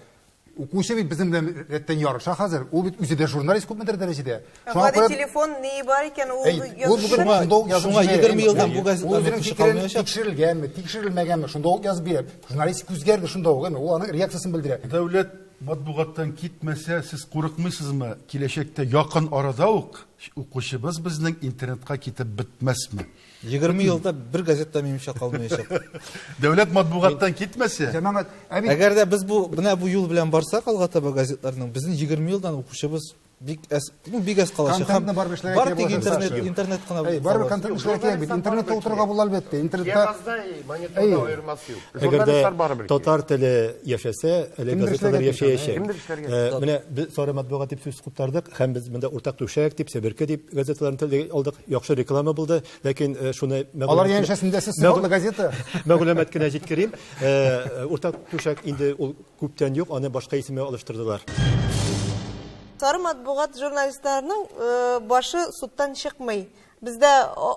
Укучы бит безнең белән рәттән ярыша хәзер. Ул бит үзе дә журналист күпмедер дәрәҗәдә. Шуңа телефон не бар икән, ул шуңа 20 елдан бу газеталарны тикшерелгәнме, тикшерелмәгәнме, шунда ук язып бирә. Журналистик үзгәрде шунда ук, ул аның реакциясын белдерә. Дәүләт матбугаттан китмәсә, сез курыкмыйсызмы? Киләчәктә якын арада ук укучыбыз безнең интернетка китеп бетмәсме? 20 елда бер газетта минемчә калмаячак. Дәүләт матбугаттан китмәсә, Җәмәгать, Әгәр дә без менә бу юл белән барсак, алга таба газетларның безнең 20 елдан укучыбыз бик аз калачак. Контентны бар эшләргә Бар кирәк тик булса, интернет кына. бар контент эшләргә кирәк бит. Интернетта утырырга була әлбәттә. Интернетта ягазда мониторда аермасы юк. Әгәр Журналистлар барыбер. дә татар теле яшәсә, әле газеталар яшәячәк. Кемдер эшләргә. Менә без сары матбугат дип сүз куптардык, һәм без монда уртак түшәк дип, себерке дип газеталарны телгә алдык. Яхшы реклама булды, ләкин шуны алар янәшәсендә сез сыйфатлы газета. мәгълүмат кенә җиткерим. Уртак түшәк инде ул күптән юк, аны башка исемгә алыштырдылар. Сары матбугат журналистларның башы суттан чыкмый. Бездә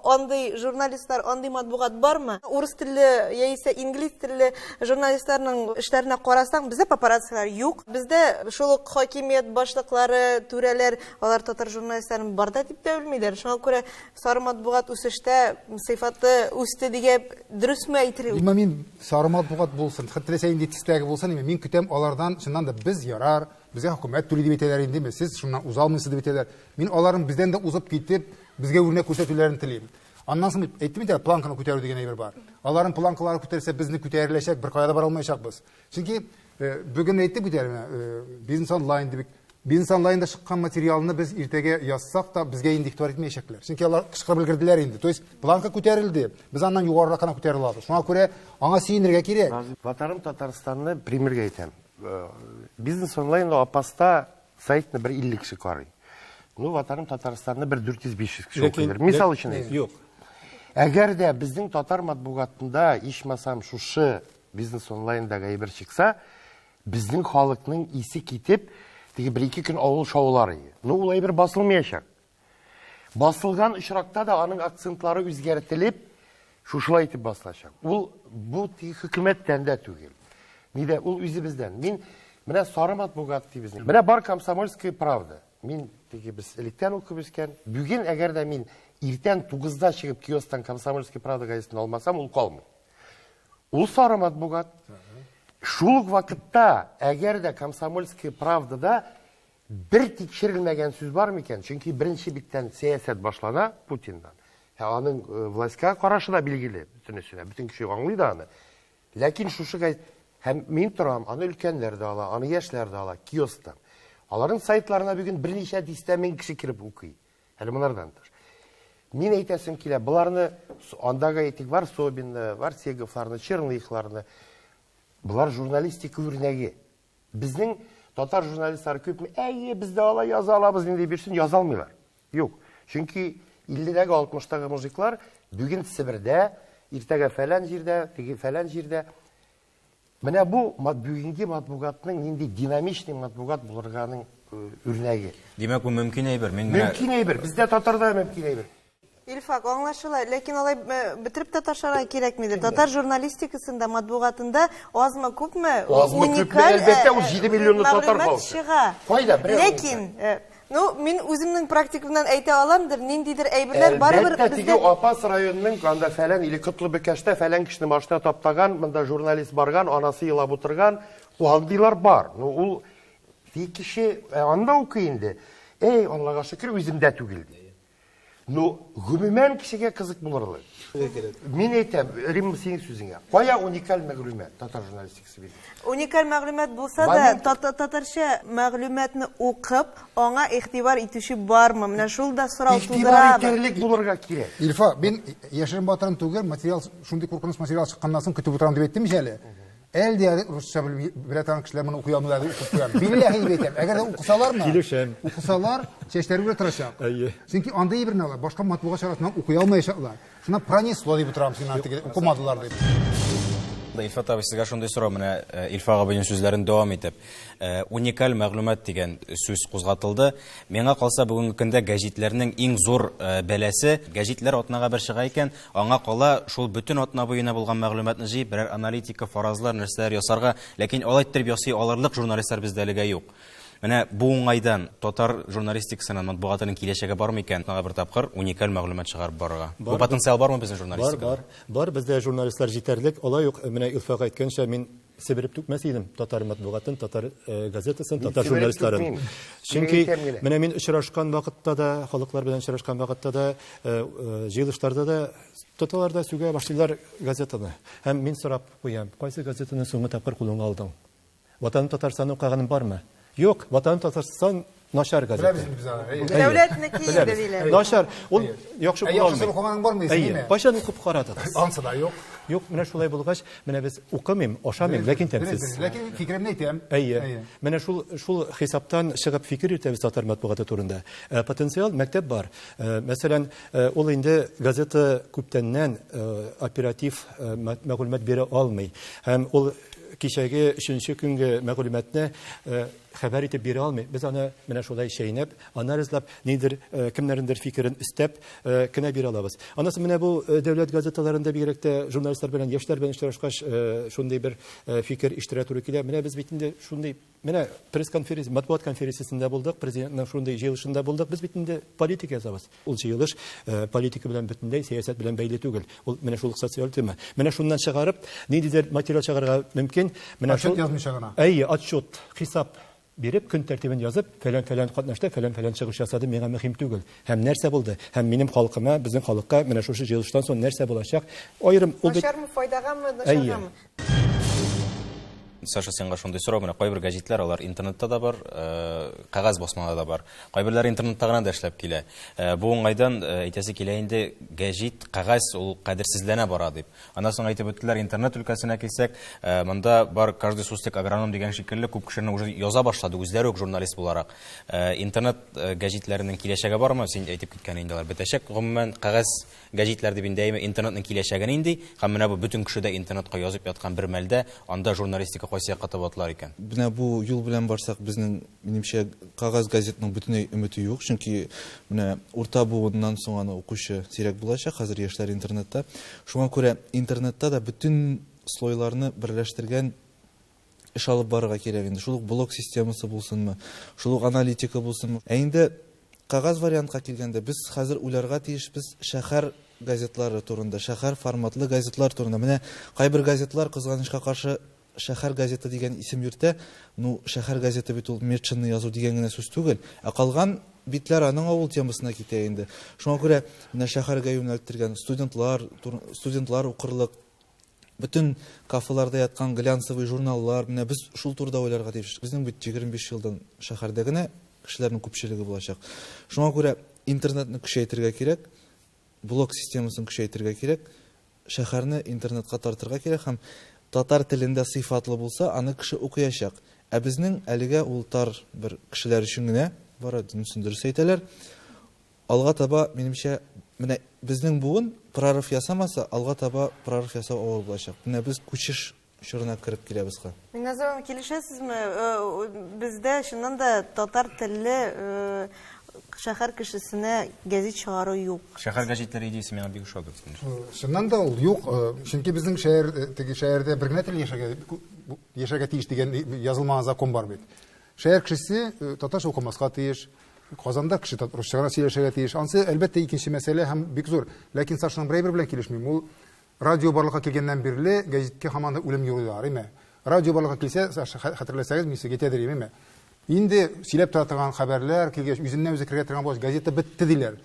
андый журналистлар, андый матбугат бармы? Урыс телле яисә инглиз телле журналистларның эшләренә карасаң, бездә папараццилар юк. Бездә шул ук хакимият башлыклары, түрәләр, алар татар журналистларын барда дип тә белмиләр. Шуңа күрә сары матбугат үсештә сыйфаты үсте дигән дөресме әйтергә? Имма мин сары матбугат булсын, хәтта инде тистәге булсын, мин көтәм алардан, чыннан да без ярар, безгә хөкүмәт түли дип әйтәләр инде, сез шуннан узалмыйсыз дип әйтәләр. Мин аларның бездән дә узып китеп, безгә үрнәк күрсәтүләрен телим. Аннан соң әйттем инде, планканы күтәрү дигән әйбер бар. Аларның планкалары күтәрсә, безне күтәреләчәк, бер кая да бара алмаячакбыз. Чөнки бүген әйтте күтәрмә, бизнес онлайн дип, бизнес онлайнда чыккан материалны без иртәгә язсак та, безгә инде игътибар итмәячәкләр. Чөнки алар кычкырып өлгерделәр инде. То есть планка күтәрелде, без аннан югарырак кына күтәрелә алабыз. Шуңа күрә аңа сөенергә кирәк. Ватарым Татарстанны примерге әйтәм. Бизнес онлайнда апаста сайтны бер 50 кеше карый. Ну, Ватарым Татарстанны бер 400-500 кеше укыйлар. Мисал өчен әйтәм. Юк. Әгәр дә безнең татар матбугатында ичмасам шушы бизнес онлайндагы әйбер чыкса, безнең халыкның исе китеп, теге 1-2 көн авыл шаулары. Ну, ул әйбер басылмаячак. Басылган очракта да аның акцентлары үзгәртелеп, шушылай итеп басылачак. Ул бу теге хөкүмәттән дә түгел. Нидә ул үзебездән. Мин менә сары матбугат дибез. Менә бар Комсомольская правда. Мин теге без электән укып үскән. Бүген әгәр дә мин иртән 9-да чыгып киосктан Комсомольская правда газетаны алмасам, ул калмый. Ул сары матбугат. Шул вакытта әгәр дә Комсомольская правдада бер тикшерелмәгән сүз бар микән? Чөнки беренче биттән сәясәт башлана Путиндан. Аның властька карашы да билгеле, бөтенесенә, бөтен кеше аңлый да аны. Ләкин шушы газет Һәм мин торам, аны өлкәннәр дә ала, аны яшьләр дә ала, киосктан. Аларның сайтларына бүген берничә дистә мең кеше киреп укый. Әле монардан тыш. Мин әйтәсем килә, буларны андагы әйтик бар Собинны, бар Сеговларны, Черныхларны. Булар журналистика үрнәге. Безнең татар журналистлары күпме, бездә ала яза алабыз инде бирсен, яза алмыйлар. Юк. Чөнки 50-дәге 60-дагы мужиклар бүген Себердә, иртәгә фәлән җирдә, теге фәлән җирдә. Менә бу бүгенге матбугатның нинди динамичный матбугат булырганың үрнәге. Димәк, бу мөмкин әйбер. Мөмкин әйбер. Бездә татарда мөмкин әйбер. Илфак, аңлашыла, ләкин алай бетереп татарчаларга кирәкмидер. Татар журналистикасында, матбугатында азмы күпме уникаль әлбәттә, ул 7 миллионлы татар мәгълүмат халкы. чыга. Кайда, берәү Ләкин, мин үземнең практикамнан әйтә аламдыр, ниндидер әйберләр барыбер Әлбәттә, теге Апас районының анда фәлән или Котлыбекәштә фәлән кешене машина таптаган, монда журналист барган, анасы елап утырган, андыйлар бар. Ул теге кеше анда укый инде. Аллага шөкер, үземдә түгел. Гомумән кешегә кызык булырлык. Мин әйтәм, Рим, синең сүзеңә. Кая уникаль мәгълүмат татар журналистикасы бит? Уникаль мәгълүмат булса да, татарча мәгълүматны укып, аңа игътибар итүче бармы? Менә шул да сорау Игътибар тудыра. итәрлек булырга кирәк. Илфа, мин яшерен батырым түгел, материал, шундый куркыныч материал чыкканнан соң көтүп утырам дип әйттем әле. Әлдә русча белә торган кешеләр моны укый алмыйлар дип укып куям. Билләһи дип әйтәм. Әгәр укысалармы? Килешәм. Укысалар, чәчләре белән торачак. Әйе. Чөнки андай берне алар, башка матбугат чарасыннан укый алмаячаклар. Шуңа пронесло дип утырам син антыгы укымадылар дип. Илфат абый, сезгә шундый сорау, менә Илфа абыйның сүзләрен дәвам итеп. Уникаль мәгълүмат дигән сүз кузгатылды. Миңа калса, бүгенге көндә гәҗитләрнең иң зур бәләсе, гәҗитләр атнага бер чыга икән, аңа кала шул бөтен атна буена булган мәгълүматны җыеп, берәр аналитика, фаразлар, нәрсәләр ясарга, ләкин алай итеп ясый алырлык журналистлар бездә әлегә юк. Менә бу уңайдан татар журналистикасының матбугатының киләчәге бармы икән? Тагы бер тапкыр уникаль мәгълүмат чыгарып барырга. Бу потенциал бармы безнең журналистикада? Бар, бездә журналистлар җитәрлек. Алай ук, менә Илфак әйткәнчә, мин себереп түкмәс идем татар матбугатын, татар газетасын, татар журналистларын. Чөнки менә мин очрашкан вакытта да, халыклар белән очрашкан вакытта да, җыелышларда да тоталарда сүгә башлыйлар газетаны. Һәм мин сорап куям, кайсы газетаны соңгы тапкыр кулыңа алдың? Ватан Татарстан укыганың бармы? Юк, Ватан Татарстан начар газета. Дәүләтнеке инде диләр. Начар. Ул яхшы була Яхшы алмый. укыганың бармы синеме? Кайчан укып карадыгыз? Ансы да юк. Юк, менә шулай булгач, менә без укымыйм, ашамыйм, ләкин тәмсез. Ләкин фикеремне әйтәм. Әйе. Менә шул хисаптан чыгып фикер йөртәбез татар матбугаты турында. Потенциал мәктәп бар. Мәсәлән, ул инде газета күптәннән оператив мәгълүмат бирә алмый. Һәм ул кичәге 3нче көнгә мәгълүматны хәбәр итеп бирә алмый. Без аны менә шулай шәйнәп, анализлап, нидер кемнәрнеңдер фикерен истәп кенә бирә алабыз. Анысы менә бу дәүләт газеталарында бигрәк тә журналистлар белән, яшьләр белән очрашкач, шундый бер фикер иштирә туры килә. Менә без бит инде шундый, менә пресс-конференция, матбугат конференциясендә булдык, президентның шундый җыелышында булдык. Без бит инде политика язабыз. Ул җыелыш политика белән бөтенләй, сәясәт белән бәйле түгел. Ул менә шул социаль тема. Менә шуннан чыгарып, ниндидер материал чыгарга мөмкин. Менә Отчет язмыйча гына. Әйе, отчет, хисап биреп, көн тәртибен язып, фәлән катнашты, фәлән чыгыш ясады, миңа мөһим түгел. Һәм нәрсә булды? Һәм минем халкыма, безнең халыкка менә шушы җыелыштан соң нәрсә булачак? Аерым ул бит Начармы, файдагамы, начаргамы? Саша, сиңа шундый сорау, менә кайбер гәҗитләр, алар интернетта да бар, кагаз басмада да бар. Кайберләр интернетта гына да эшләп килә. Бу уңайдан әйтәсе килә инде, гәҗит, кагаз ул кадерсезләнә бара дип. Аннан соң әйтеп үттеләр, интернет өлкәсенә килсәк, монда бар каждый сустик агроном дигән шикелле күп кешеләр уже яза башлады, үзләре үк журналист буларак. Интернет гәҗитләренең киләчәге бармы? Син әйтеп киткән инде алар бетәчәк. Гомумән кагаз гәҗитләр дип инде интернетның киләчәген инде, һәм менә бу бөтен кешедә интернетка язып яткан бер мәлдә анда журналистика кайсы якка табатлар икән. Менә бу юл белән барсак, безнең минемчә кагаз газетның бөтенләй өмете юк, чөнки менә урта буыннан соң аны укучы сирәк булачак, хәзер яшьләр интернетта. Шуңа күрә интернетта да бөтен слойларны берләштергән эш алып барырга кирәк инде. Шул блок системасы булсынмы, шул аналитика булсынмы. Ә инде кагаз вариантка килгәндә, без хәзер уйларга тиешбез шәһәр газетлары турында, шәһәр форматлы газетлар турында. Менә кайбер газетлар кызганычка каршы шәһәр газеты дигән исем йөртә. Шәһәр газеты бит ул мерчинны язу дигән генә сүз түгел. Ә калган битләр аның авыл темасына китә инде. Шуңа күрә менә шәһәргә юнәлтелгән студентлар укырлык Бүтін кафеларда яткан глянцевый журналлар, менә без шул турда уйларга тиеш. Безнең бит 25 елдан шәһәрдә генә кешеләрнең күпчелеге булачак. Шуңа күрә интернетны көчәйтергә кирәк, блок системасын көчәйтергә кирәк, шәһәрне интернетка тартырга кирәк һәм татар телендә сыйфатлы булса, аны кеше укыячак. Ә безнең әлегә ул тар бер кешеләр өчен генә бара, дөрес әйтәләр. Алга таба, минемчә, менә безнең буын прорыв ясамаса, алга таба прорыв ясау авыр булачак. Менә без күчеш чорына кирип киләбез. Миназарова, килешәсезме? Бездә шуннан да татар телле шәһәр кешесенә гәзит чыгару юк. Шәһәр гәҗитләре идеясе миңа бик ошады. Шуннан да ул юк, чөнки безнең шәһәрдә бер генә тел яшәргә тиеш дигән язылмаган закон бар бит. Шәһәр кешесе татарча укымаска тиеш, Казанда кеше русча сөйләшергә тиеш. Ансы әлбәттә икенче мәсьәлә һәм бик зур. Ләкин Сашның берәр белән килешмим. Ул радио барлыкка килгәннән бирле гәҗиткә һаман да үлем юлыйлар, име? Радио барлыкка килсә, хәтерләсәгез, мин сезгә әйтәдер, име? Инде сөйләп торган хәбәрләр килгәч, үзеннән үзе кергә торган булгач, газета бетте диләр.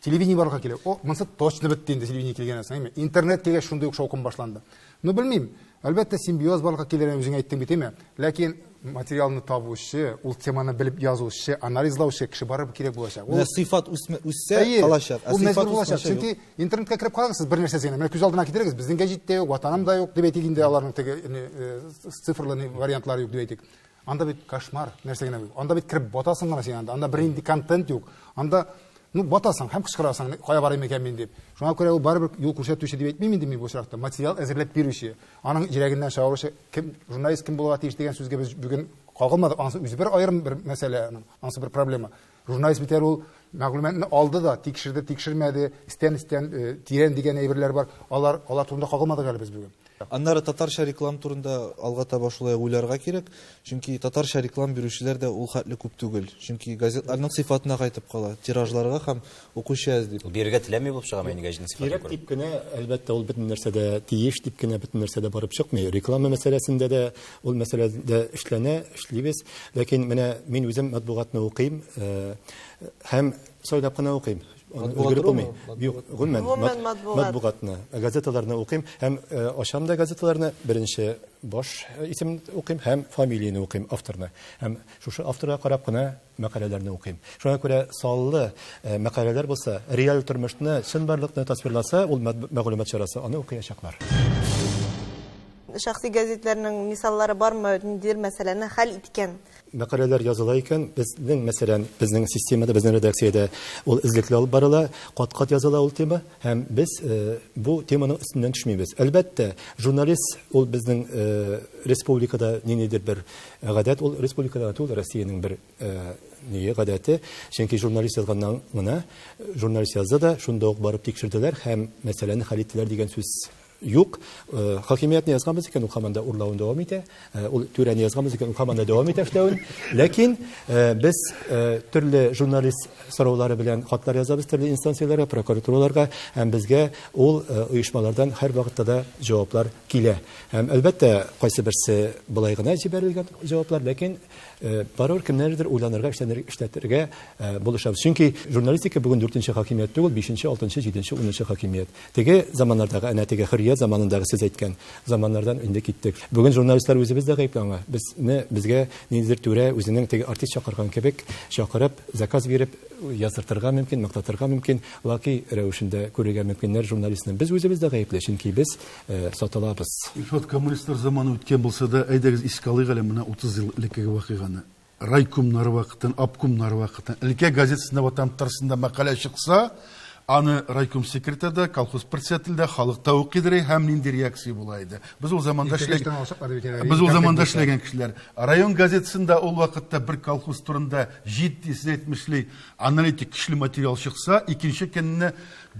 Телевидение барлыкка килә. О, монсы точно бетте инде телевидение килгәннән соң, име? Интернет килгәч шундый ук шаукым башланды. Ну белмим. Әлбәттә симбиоз барлыкка килгәнен үзең әйттең бит, име? Ләкин материалны табучы, ул теманы белеп язучы, анализлаучы кеше барып кирәк булачак. Ул сыйфат үссә калачак. Ул сыйфат булачак. Чөнки интернетка кирип калгансыз бер нәрсә сенә. Менә күз алдына китерегез. Безнең гәҗиттә юк, ватанымда юк дип әйтик инде, аларның теге цифрлы вариантлары юк дип әйтик. Анда бит кошмар нәрсә генә юк. Анда бит кирип батасың гына син анда. Анда бер инде контент юк. Анда батасың һәм кычкырасың, кая барыйм икән мин дип. Шуңа күрә ул барыбер юл күрсәтүче дип әйтмим инде мин бу очракта. Материал әзерләп бирүче, аның йөрәгеннән чыгаручы кем, журналист кем булырга тиеш дигән сүзгә без бүген кагылмадык. Ансы үзе бер аерым бер мәсьәлә, ансы бер проблема. Журналист бит ул мәгълүматны алды да, тикшерде, тикшермәде, истән тирән дигән әйберләр бар. Алар турында кагылмадык әле без бүген. Аннары татарча реклам турында алга таба шулай уйларга кирәк. Чөнки татарча реклам бирүчеләр дә ул хәтле күп түгел. Чөнки газетларның сыйфатына кайтып кала, тиражларга һәм укучы аз дип. Бирергә теләми булып чыга мәйне гәҗитнең сыйфаты Кирәк дип кенә, әлбәттә, ул бөтен нәрсәдә тиеш дип кенә бөтен нәрсәдә барып чыкмый. Реклама мәсьәләсендә дә ул мәсьәләдә эшлибез. Ләкин менә мин үзем матбугатны укыйм һәм сайлап кына укыйм. Матбугатны, газеталарны укыйм һәм ашам да газеталарны беренче баш исем укыйм һәм фамилияны укыйм, авторны. Һәм шушы авторга карап кына мәкаләләрне укыйм. Шуңа күрә саллы мәкаләләр булса, реаль тормышны, чынбарлыкны тасвирласа, ул мәгълүмат чарасы, аны укыячаклар. Шәхси газетләрнең мисаллары бармы, ниндидер мәсьәләне хәл иткән? Мәкаләләр языла икән, безнең мәсәлән, безнең системада, безнең редакциядә ул излекле алып барыла, кат-кат языла ул тема, һәм без бу теманың өстеннән төшмибез. Әлбәттә, журналист ул безнең республикада ниндидер бер гадәт, ул республикада түгел, Россиянең бер гадәте, чөнки журналист язганнан гына, журналист язды да, шунда ук барып тикшерделәр һәм мәсьәләне хәл иттеләр дигән сүз юк. Хакимиятне язганбыз икән, ул һаман да урлавын дәвам итә. Ул түрәне язганбыз икән, ул һаман да дәвам итә эшләвен. Ләкин без төрле журналист сораулары белән хатлар язабыз төрле инстанцияләргә, прокуратураларга, һәм безгә ул оешмалардан һәр вакытта да җаваплар килә. Һәм әлбәттә, кайсы берсе булай гына җибәрелгән җаваплар, ләкин барыр кемнәрдер уйланырга, эшләтергә булышабыз. Чөнки журналистика бүген 4нче хакимият түгел, 5нче, 6нче, 7нче, 10нче хакимият. Теге заманнардагы, әнә теге хөррият заманындагы сез әйткән заманнардан инде киттек. Бүген журналистлар үзебез дә гаепләнгән. Безгә ниндидер түрә үзенең теге артист чакырган кебек чакырып, заказ биреп языртырга мөмкин, мактатырга мөмкин, лаки рәвешендә күрергә мөмкиннәр журналистны. Без үзебез дә гаепле, чөнки без сатылабыз. Илфат, коммунистлар заманы үткән булса да, әйдәгез искә алыйк әле менә 30 ел элеккеге вакыйганы. Райкомнар вакытын, обкомнар вакытын, өлкә газетасында ватан тарсында мәкалә чыкса, аны райком секретарда, колхоз председателдә, халыкта укыдыр һәм нинди реакция була иде. Без ул заманда эшләгән кешеләр. Район газетасында ул вакытта бер колхоз турында 770 аналитик кишле материал чыкса, икенче көнне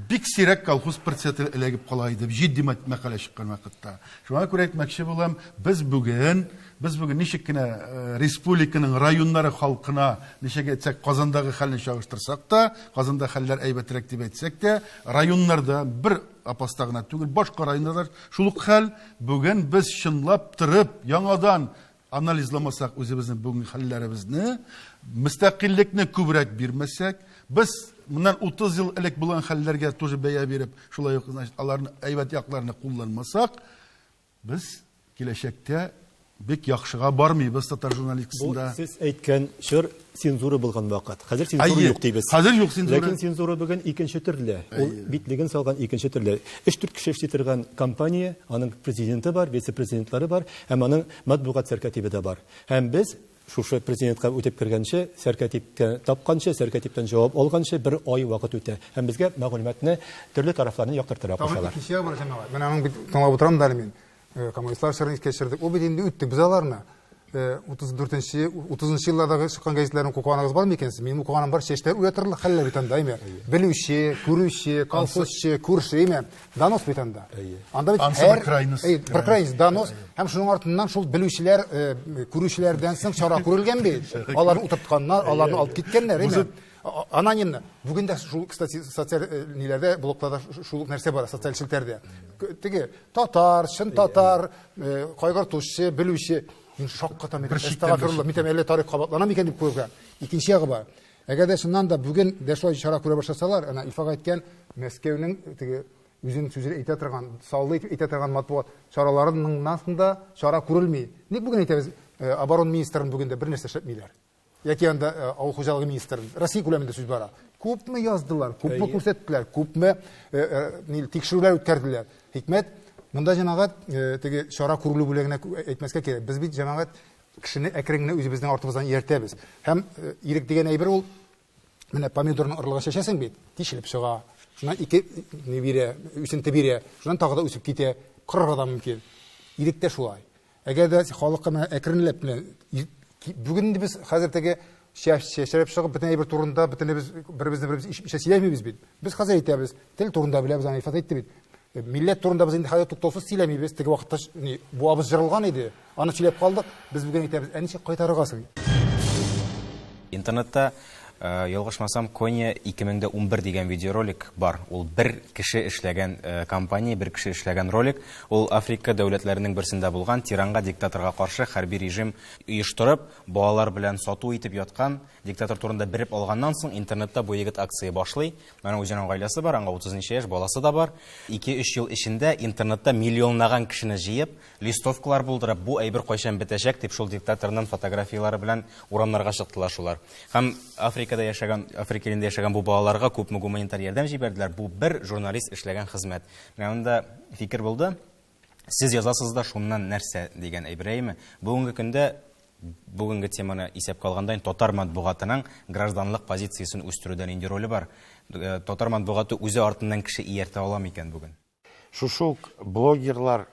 бик сирәк колхоз председателе эләгеп кала иде. 7 мәкалә чыккан вакытта. Шуңа күрә әйтмәкче булам, без бүген ничек кенә республиканың районнары халкына, ничек әйтсәк, Казандагы хәлне чагыштырсак та, Казанда хәлләр әйбәтрәк дип әйтсәк тә, районнарда бер апаста гына түгел, башка районнарда шул ук хәл. Бүген без чынлап торып, яңадан анализламасак үзебезнең бүгенге хәлләребезне, мөстәкыйльлекне күбрәк бирмәсәк, без моннан 30 ел элек булган хәлләргә тоже бәя биреп, шулай ук аларның әйбәт якларını кулланмасак, Без киләчәктә бик яхшыга бармыйбыз татар Бу журналистикасында. сез әйткән шыр цензура булган вакыт. Хәзер цензура юк дибез. Хәзер юк цензура. Ләкин цензура бүген икенче төрле. Ул битлеген салган икенче төрле. 3-4 кеше эшли торган компания, аның президенты бар, вице-президентлары бар, һәм аның матбугат сәркәтибе дә бар. Һәм без шушы президентка үтеп кергәнче, сәркәтибкә тапканчы, сәркәтибтән җавап алганчы бер ай вакыт үтә. Һәм безгә мәгълүматны төрле тарафларны яктыртыра кушалар. Кичә бар җәмәгать. Менә аның бит тыңлап утырам да мин. Коммунистлар шәрәне кечердек. Ул бит инде үттек без аларны. 34-нче, 30-нчы еллардагы чыккан гәзитләрне укыганыгыз бармы икән? Минем укыганым бар, чәчләр уятырлык хәлләр бит анда, әйме. Белүче, күрүче, колхозчы, күрше, әйме. Донос бит анда. Анда бит Ансыз крайность. бер крайность донос. Һәм шуның артыннан шул белүчеләр, күрүчеләрдән соң чара күрелгән бит. Аларны утыртканнар, аларны алып киткәннәр, әйме. Анонимно. Бүген дә шул, кстати, социаль ниләрдә, блокларда шул нәрсә бар, социаль челтәрдә. Теге татар, чын татар, кайгыртучы, белүче, шаккатан мин астагфирулла, мин әллә тарих кабатлана микән дип куйга. Икенче ягы бар. Әгәр дә шуннан да бүген дә шулай чара күрә башласалар, ана Илфага әйткән Мәскәүнең теге үзен сүзле әйтә торган, саллы әйтә торган матбугат чараларының насында чара күрелми. Ник бүген әйтәбез, оборон министрын бүген дә бер нәрсә эшләтмиләр. Яки анда авыл хуҗалыгы министры Россия күләмендә сүз бара. Күпме яздылар, күпме күрсәттеләр, күпме тикшерүләр үткәрделәр. Хикмәт, монда җәмәгать теге чара күрелү бүлегенә әйтмәскә кирәк. Без бит җәмәгать кешене әкренне үзебезнең артыбыздан ияртәбез. Һәм ирек дигән әйбер ул, менә помидорның орлыгы чәчәсең бит, тишелеп чыга. Шуннан ике ни бирә, үсенте бирә, шуннан тагы да үсеп китә, кырырга да мөмкин. Ирек тә шулай. Әгәр дә халыкка менә әкренләп бүген без хәзер теге шәшәреп чыгып бөтен әйбер турында, бөтен беребезне ишә сөйләмибез бит. Без хәзер әйтәбез, тел турында беләбез, аны ифадә итте бит. Милләт турында без инде хәзер туктаусыз сөйләмибез. Теге вакытта бу абыз җырылган иде. Аны сөйләп калдык. Без бүген әйтәбез, әничә кайтарыргасың. Интернетта ялгышмасам, Коня 2011 дигән видеоролик бар. Ул бер кеше эшләгән компания, бер кеше эшләгән ролик. Ул Африка дәүләтләренең берсендә булган, тиранга, диктаторга каршы хәрби режим оештырып, балалар белән сату итеп яткан, диктатор турында берип алганнан соң интернетта бу егет акция башлый. Менә үзенең гаиләсе бар, аңа 30 яшь, баласы да бар. 2-3 ел эчендә интернетта миллионлаган кешене җыеп, листовкалар булдырып, бу әйбер кайчан бетәчәк дип шул диктаторның фотографиялары белән урамнарга чыктылар шулар. Һәм Африка илендә яшәгән бу балаларга күпме гуманитар ярдәм җибәрделәр. Бу бер журналист эшләгән хезмәт. Менә анда фикер булды. Сез язасыз да шуннан нәрсә дигән әйберәйме? Бүгенге көндә бүгенге теманы исәпкә алганда татар матбугатының гражданлык позициясын үстерүдә нинди роле бар? Татар матбугаты үзе артыннан кеше ияртә ала микән бүген? Шушы блогерлар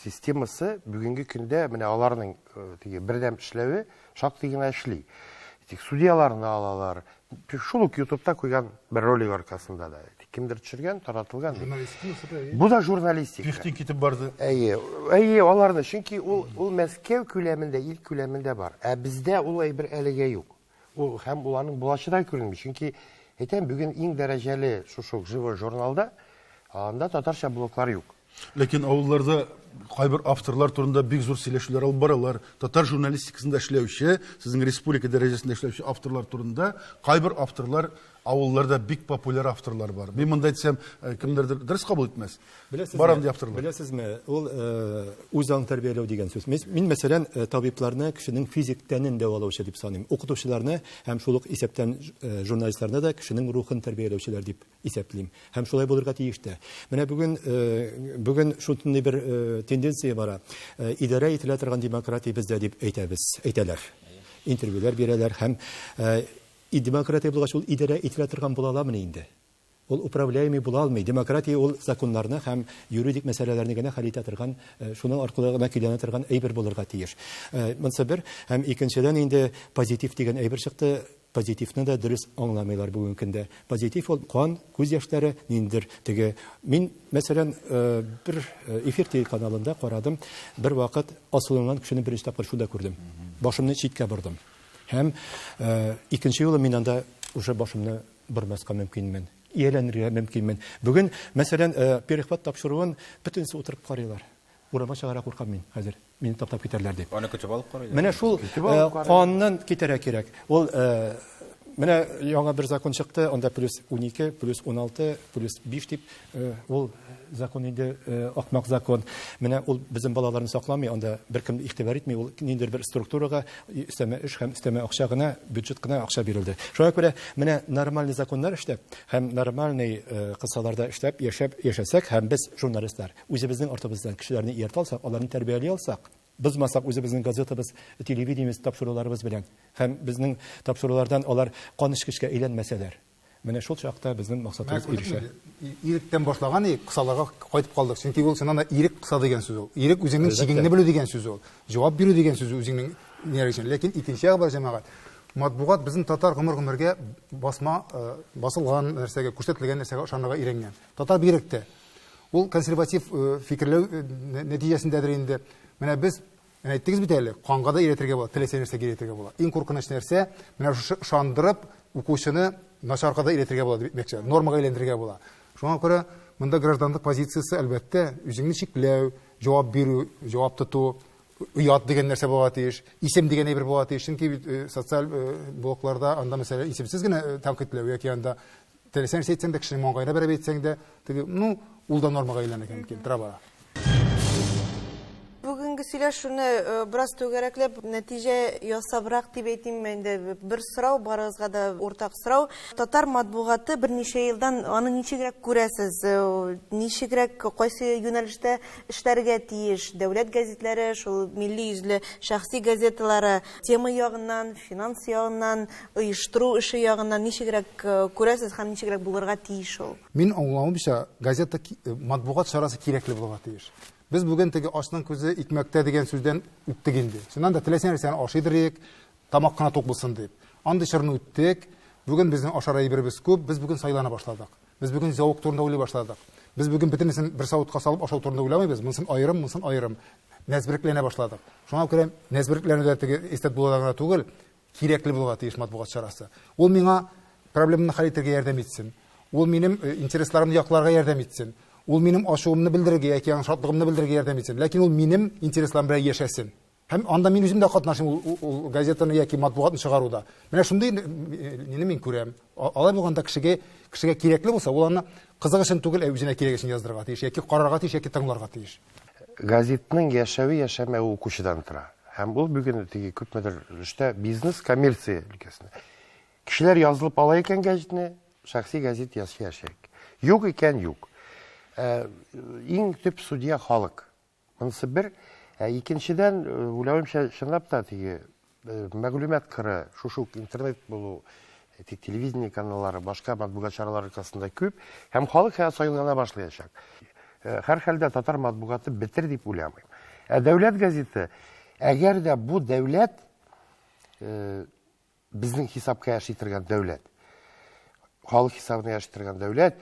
системасы бүгенге көндә менә аларның бердәм эшләве шактый гына эшли. Судьяларны алалар. Шул ук YouTube'та куйган бер ролик аркасында да. Кимдер төшергән, таратылган. Бу да журналистика. Пихтин китеп барды. Әйе, аларны, чөнки ул Мәскәү күләмендә, ил күләмендә бар. Ә бездә ул әйбер әлегә юк. Ул һәм уларның булачагы да күренми. Чөнки әйтәм, бүген иң дәрәҗәле шушы живой журналда анда татарча блоклар юк. Ләкин авылларда кайбер авторлар турында бик зур сөйләшүләр алып баралар. Татар журналистикасында эшләүче, сезнең республика дәрәҗәсендә эшләүче авторлар турында кайбер авторлар авылларда бик популяр авторлар бар. Мин монда әйтсәм, кемдер дөрес кабул итмәс. Барам ди авторлар. Беләсезме, ул үзаң тәрбияләү дигән сүз. Мин мәсәлән табибларны кешенең физик тәнен дәвалаучы дип саныйм. Укытучыларны һәм шул ук исәптән журналистларны да кешенең рухын тәрбияләүчеләр дип исәплим. Һәм шулай булырга тиеш тә. Менә бүген шундый бер тенденция бара. Идарә ителә торган демократия бездә дип әйтәләр. Интервьюлар бирәләр һәм демократия булгач ул идарә ителә торган була аламы инде? Ул управляемый була алмый. Демократия ул законнарны һәм юридик мәсьәләләрне генә хәл итә торган, шуның аркылы гына көйләнә торган әйбер булырга тиеш. Монысы бер һәм икенчедән инде позитив дигән әйбер чыкты. Позитивны да дөрес аңламыйлар бүгенге көндә. Позитив ул кан, күз яшьләре ниндер теге. Мин мәсәлән бер эфир телеканалында карадым. Бер вакыт асылынган кешене беренче тапкыр шунда күрдем. Башымны читкә бордым. Һәм икенче юлы мин анда уже башымны бормаска мөмкинмен. Ияләнергә мөмкинмен. Бүген мәсәлән перехват тапшыруын бөтенсе утырып карыйлар. Урама чыгара куркам мин хәзер. Мине таптап китәрләр дип. Аны көтеп алып карыйлар. Менә шул каннан китәргә кирәк. Ул Менә яңа бер закон чыкты, анда плюс 12, плюс 16, плюс 5 дип, ул закон инде акмак закон. Менә ул безнең балаларны сакламый, анда беркем игътибар итми, ул ниндидер бер структурага өстәмә эш һәм өстәмә акча гына, бюджет кына акча бирелде. Шуңа күрә менә нормаль законнар эштәп һәм нормальный кысаларда эшләп яшәсәк, һәм без журналистлар үзебезнең артыбыздан кешеләрне ияртә алсак, аларны тәрбияли алсак, бузмасак үзебезнең газетабыз, телевидениебез тапшыруларыбыз белән һәм безнең тапшырулардан алар кан ичкечкә әйләнмәсәләр. Менә шул чакта безнең максатыбыз ирешә. Иректән башлаган кысаларга кайтып калдык. Чөнки ул сыннан да ирек кыса дигән сүз ул. Ирек үзеңнең чигеңне белү дигән сүз ул. Җавап бирү дигән сүз үзеңнең нәреҗен. Ләкин икенче ягы бар җәмәгать. Матбугат безнең татар гомер-гомергә басылган нәрсәгә, күрсәтелгән нәрсәгә ышанырга өйрәнгән. Татар биректә. Ул консерватив фикерләү нәтиҗәсендәдер инде. Менә без әйттегез бит әле, канга да өйрәтергә була, теләсә нәрсәгә өйрәтергә була. Иң куркыныч нәрсә менә шушы ышандырып укучыны начарга да өйрәтергә була димәкче, нормага әйләндерергә була. Шуңа күрә монда гражданлык позициясе әлбәттә үзеңне чикләү, җавап бирү, җавап тоту, уят дигән нәрсә була тиеш, исем дигән әйбер була тиеш. Чөнки социаль блокларда анда мәсәлән исемсез генә тәнкыйтьләү яки анда теләсә нәрсә әйтсәң дә, кешенең маңгаена бәреп әйтсәң дә, ул да нормага әйләнә икән, тора бара. Бүгенге сөйләшүне бераз түгәрәкләп нәтиҗә ясабрак дип әйтим инде. Бер сорау барыгызга да уртак сорау. Татар матбугаты берничә елдан аны ничегрәк күрәсез? Ничегрәк кайсы юнәлештә эшләргә тиеш? Дәүләт газетләре, шул милли йөзле шәхси газеталары тема ягыннан, финанс ягыннан, оештыру эше ягыннан ничегрәк күрәсез һәм ничегрәк булырга тиеш ул? Мин аңлавымча, газета матбугат чарасы кирәкле булырга тиеш. Без бүген теге ашның күзе икмәктә дигән сүздән үттек инде. Шуннан да теләсә нәрсәне ашыйдырык, тамак кына тук булсын дип. Андый чорны үттек. Бүген безнең ашар әйберебез күп, без бүген сайлана башладык. Без бүген зауык турында уйлый башладык. Без бүген бөтенесен бер савытка салып ашау турында уйламыйбыз. Монсын айрым. Нәзберлекләнә башладык. Шуңа күрә нәзберлекләнүдә теге эстет булырга түгел, кирәкле булырга тиеш матбугат чарасы. Ул миңа проблеманы хәл итәргә ярдәм итсен. Ул минем интересларымны якларга ярдәм итсен. Ул минем ашуымны белдерергә яки шатлыгымны белдерергә ярдәм итсен. Ләкин ул минем интересларым белән яшәсен. Һәм анда мин үзем дә катнашым ул газетаны яки матбугатны чыгаруда. Менә шундый нене мин күрәм. Алай булганда кешегә кирәкле булса, ул аны кызык өчен түгел, үзенә кирәк өчен яздырырга тиеш, яки карарга тиеш, яки тыңларга тиеш. Газетның яшәмәве укучыдан тора. Һәм ул бүген теге күпмедер эштә бизнес, коммерция өлкәсендә. Кешеләр язылып ала икән газетны, шәхси газет яшәячәк. Юк икән юк. Иң төп судья халык. Монысы бер. Икенчедән, уйлавымча, чынлап та теге мәгълүмат кыры, шушы интернет булу, телевидение каналлары, башка матбугат чаралары аркасында күп, һәм халык сайлана башлаячак. Һәр хәлдә татар матбугаты бетер дип уйламыйм. Дәүләт газеты, әгәр дә бу дәүләт безнең хисапка яшитергән дәүләт, халык хисабына яшитергән дәүләт,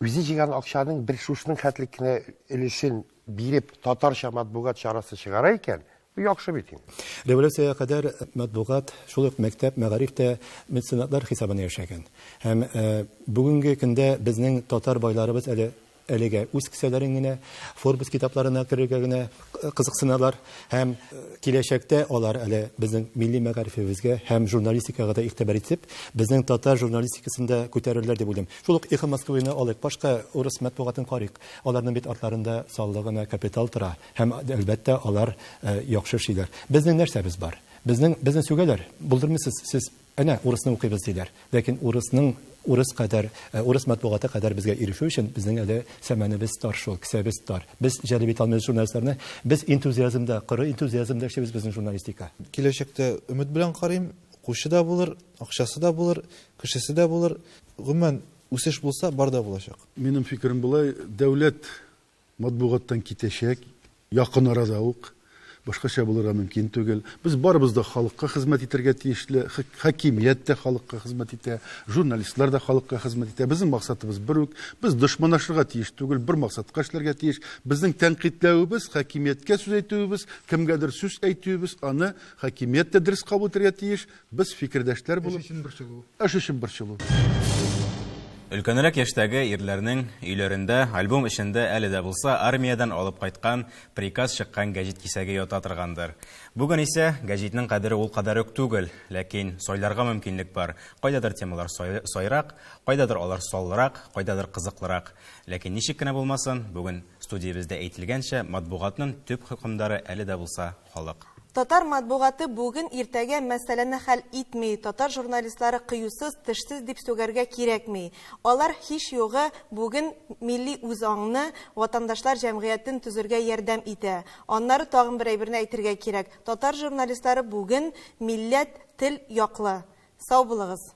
үзе җыйган акчаның бер шушының хәтлек кенә өлешен биреп татарча матбугат чарасы чыгара икән, яхшы бит инде. Революциягә кадәр матбугат, шул ук мәктәп, мәгарифтә меценатлар хисабына яшәгән. Һәм бүгенге көндә безнең татар байларыбыз әлегә үз кесәләрен генә Forbes китапларына керергә генә кызыксыналар һәм киләчәктә алар әле безнең милли мәгарифебезгә һәм журналистикага да игътибар итеп, безнең татар журналистикасында күтәрерләр дип уйлыйм. Шул ук Эхо Москваны алып, башка урыс матбугатын карыйк. Аларның бит артларында саллыгына капитал тора һәм әлбәттә алар яхшы эшләр. Безнең нәрсәбез бар? Безнең сүгәләр. Булдырмыйсыз, сез әнә урысны укыйбыз диләр. Ләкин урыс матбугаты кадәр безгә ирешү өчен безнең әле сәмәнебез тар, шул кесәбез тар. Без җәлеп итә алмыйбыз журналистларны. Без энтузиазмда, кыры энтузиазмда эшлибез безнең журналистика. Киләчәктә өмет белән карыйм, укучы да булыр, акчасы да булыр, кешесе дә булыр. Гомумән үсеш булса, бар да булачак. Минем фикерем булай, дәүләт матбугаттан китәчәк, якын арада ук. Башкача булырга мөмкин түгел. Без барыбыз да халыкка хезмәт итәргә тиешле, хакимият та халыкка хезмәт итә, журналистлар да халыкка хезмәт итә. Безнең максатыбыз бер үк. Без дошманлашырга тиеш түгел, бер максатка эшләргә тиеш. Безнең тәнкыйтьләүебез, хакимияткә сүз әйтүебез, кемгәдер сүз әйтүебез, аны хакимият та дөрес кабул итәргә тиеш. Без фикердәшләр булып, эш өчен борчылу. Өлкәнрәк яшьтәге ирләрнең өйләрендә альбом эчендә әле дә булса армиядан алып кайткан приказ чыккан гәҗит кисәге ята торгандыр. Бүген исә гәҗитнең кадере ул кадәр үк түгел, ләкин сойларга мөмкинлек бар. Кайдадыр темалар сайрак, кайдадыр алар саллырак, кайдадыр кызыклырак. Ләкин ничек кенә булмасын, бүген студиябездә әйтелгәнчә, матбугатның төп хокымдары әле дә булса халык. Татар матбугаты бүген иртәгә мәсьәләне хәл итми, татар журналистлары кыюсыз, тешсез дип сүгәргә кирәкми. Алар һич югы бүген милли үзаңны, ватандашлар җәмгыятен төзергә ярдәм итә. Аннары тагын бер әйберне әйтергә кирәк. Татар журналистлары бүген милләт, тел яклы. Сау булыгыз.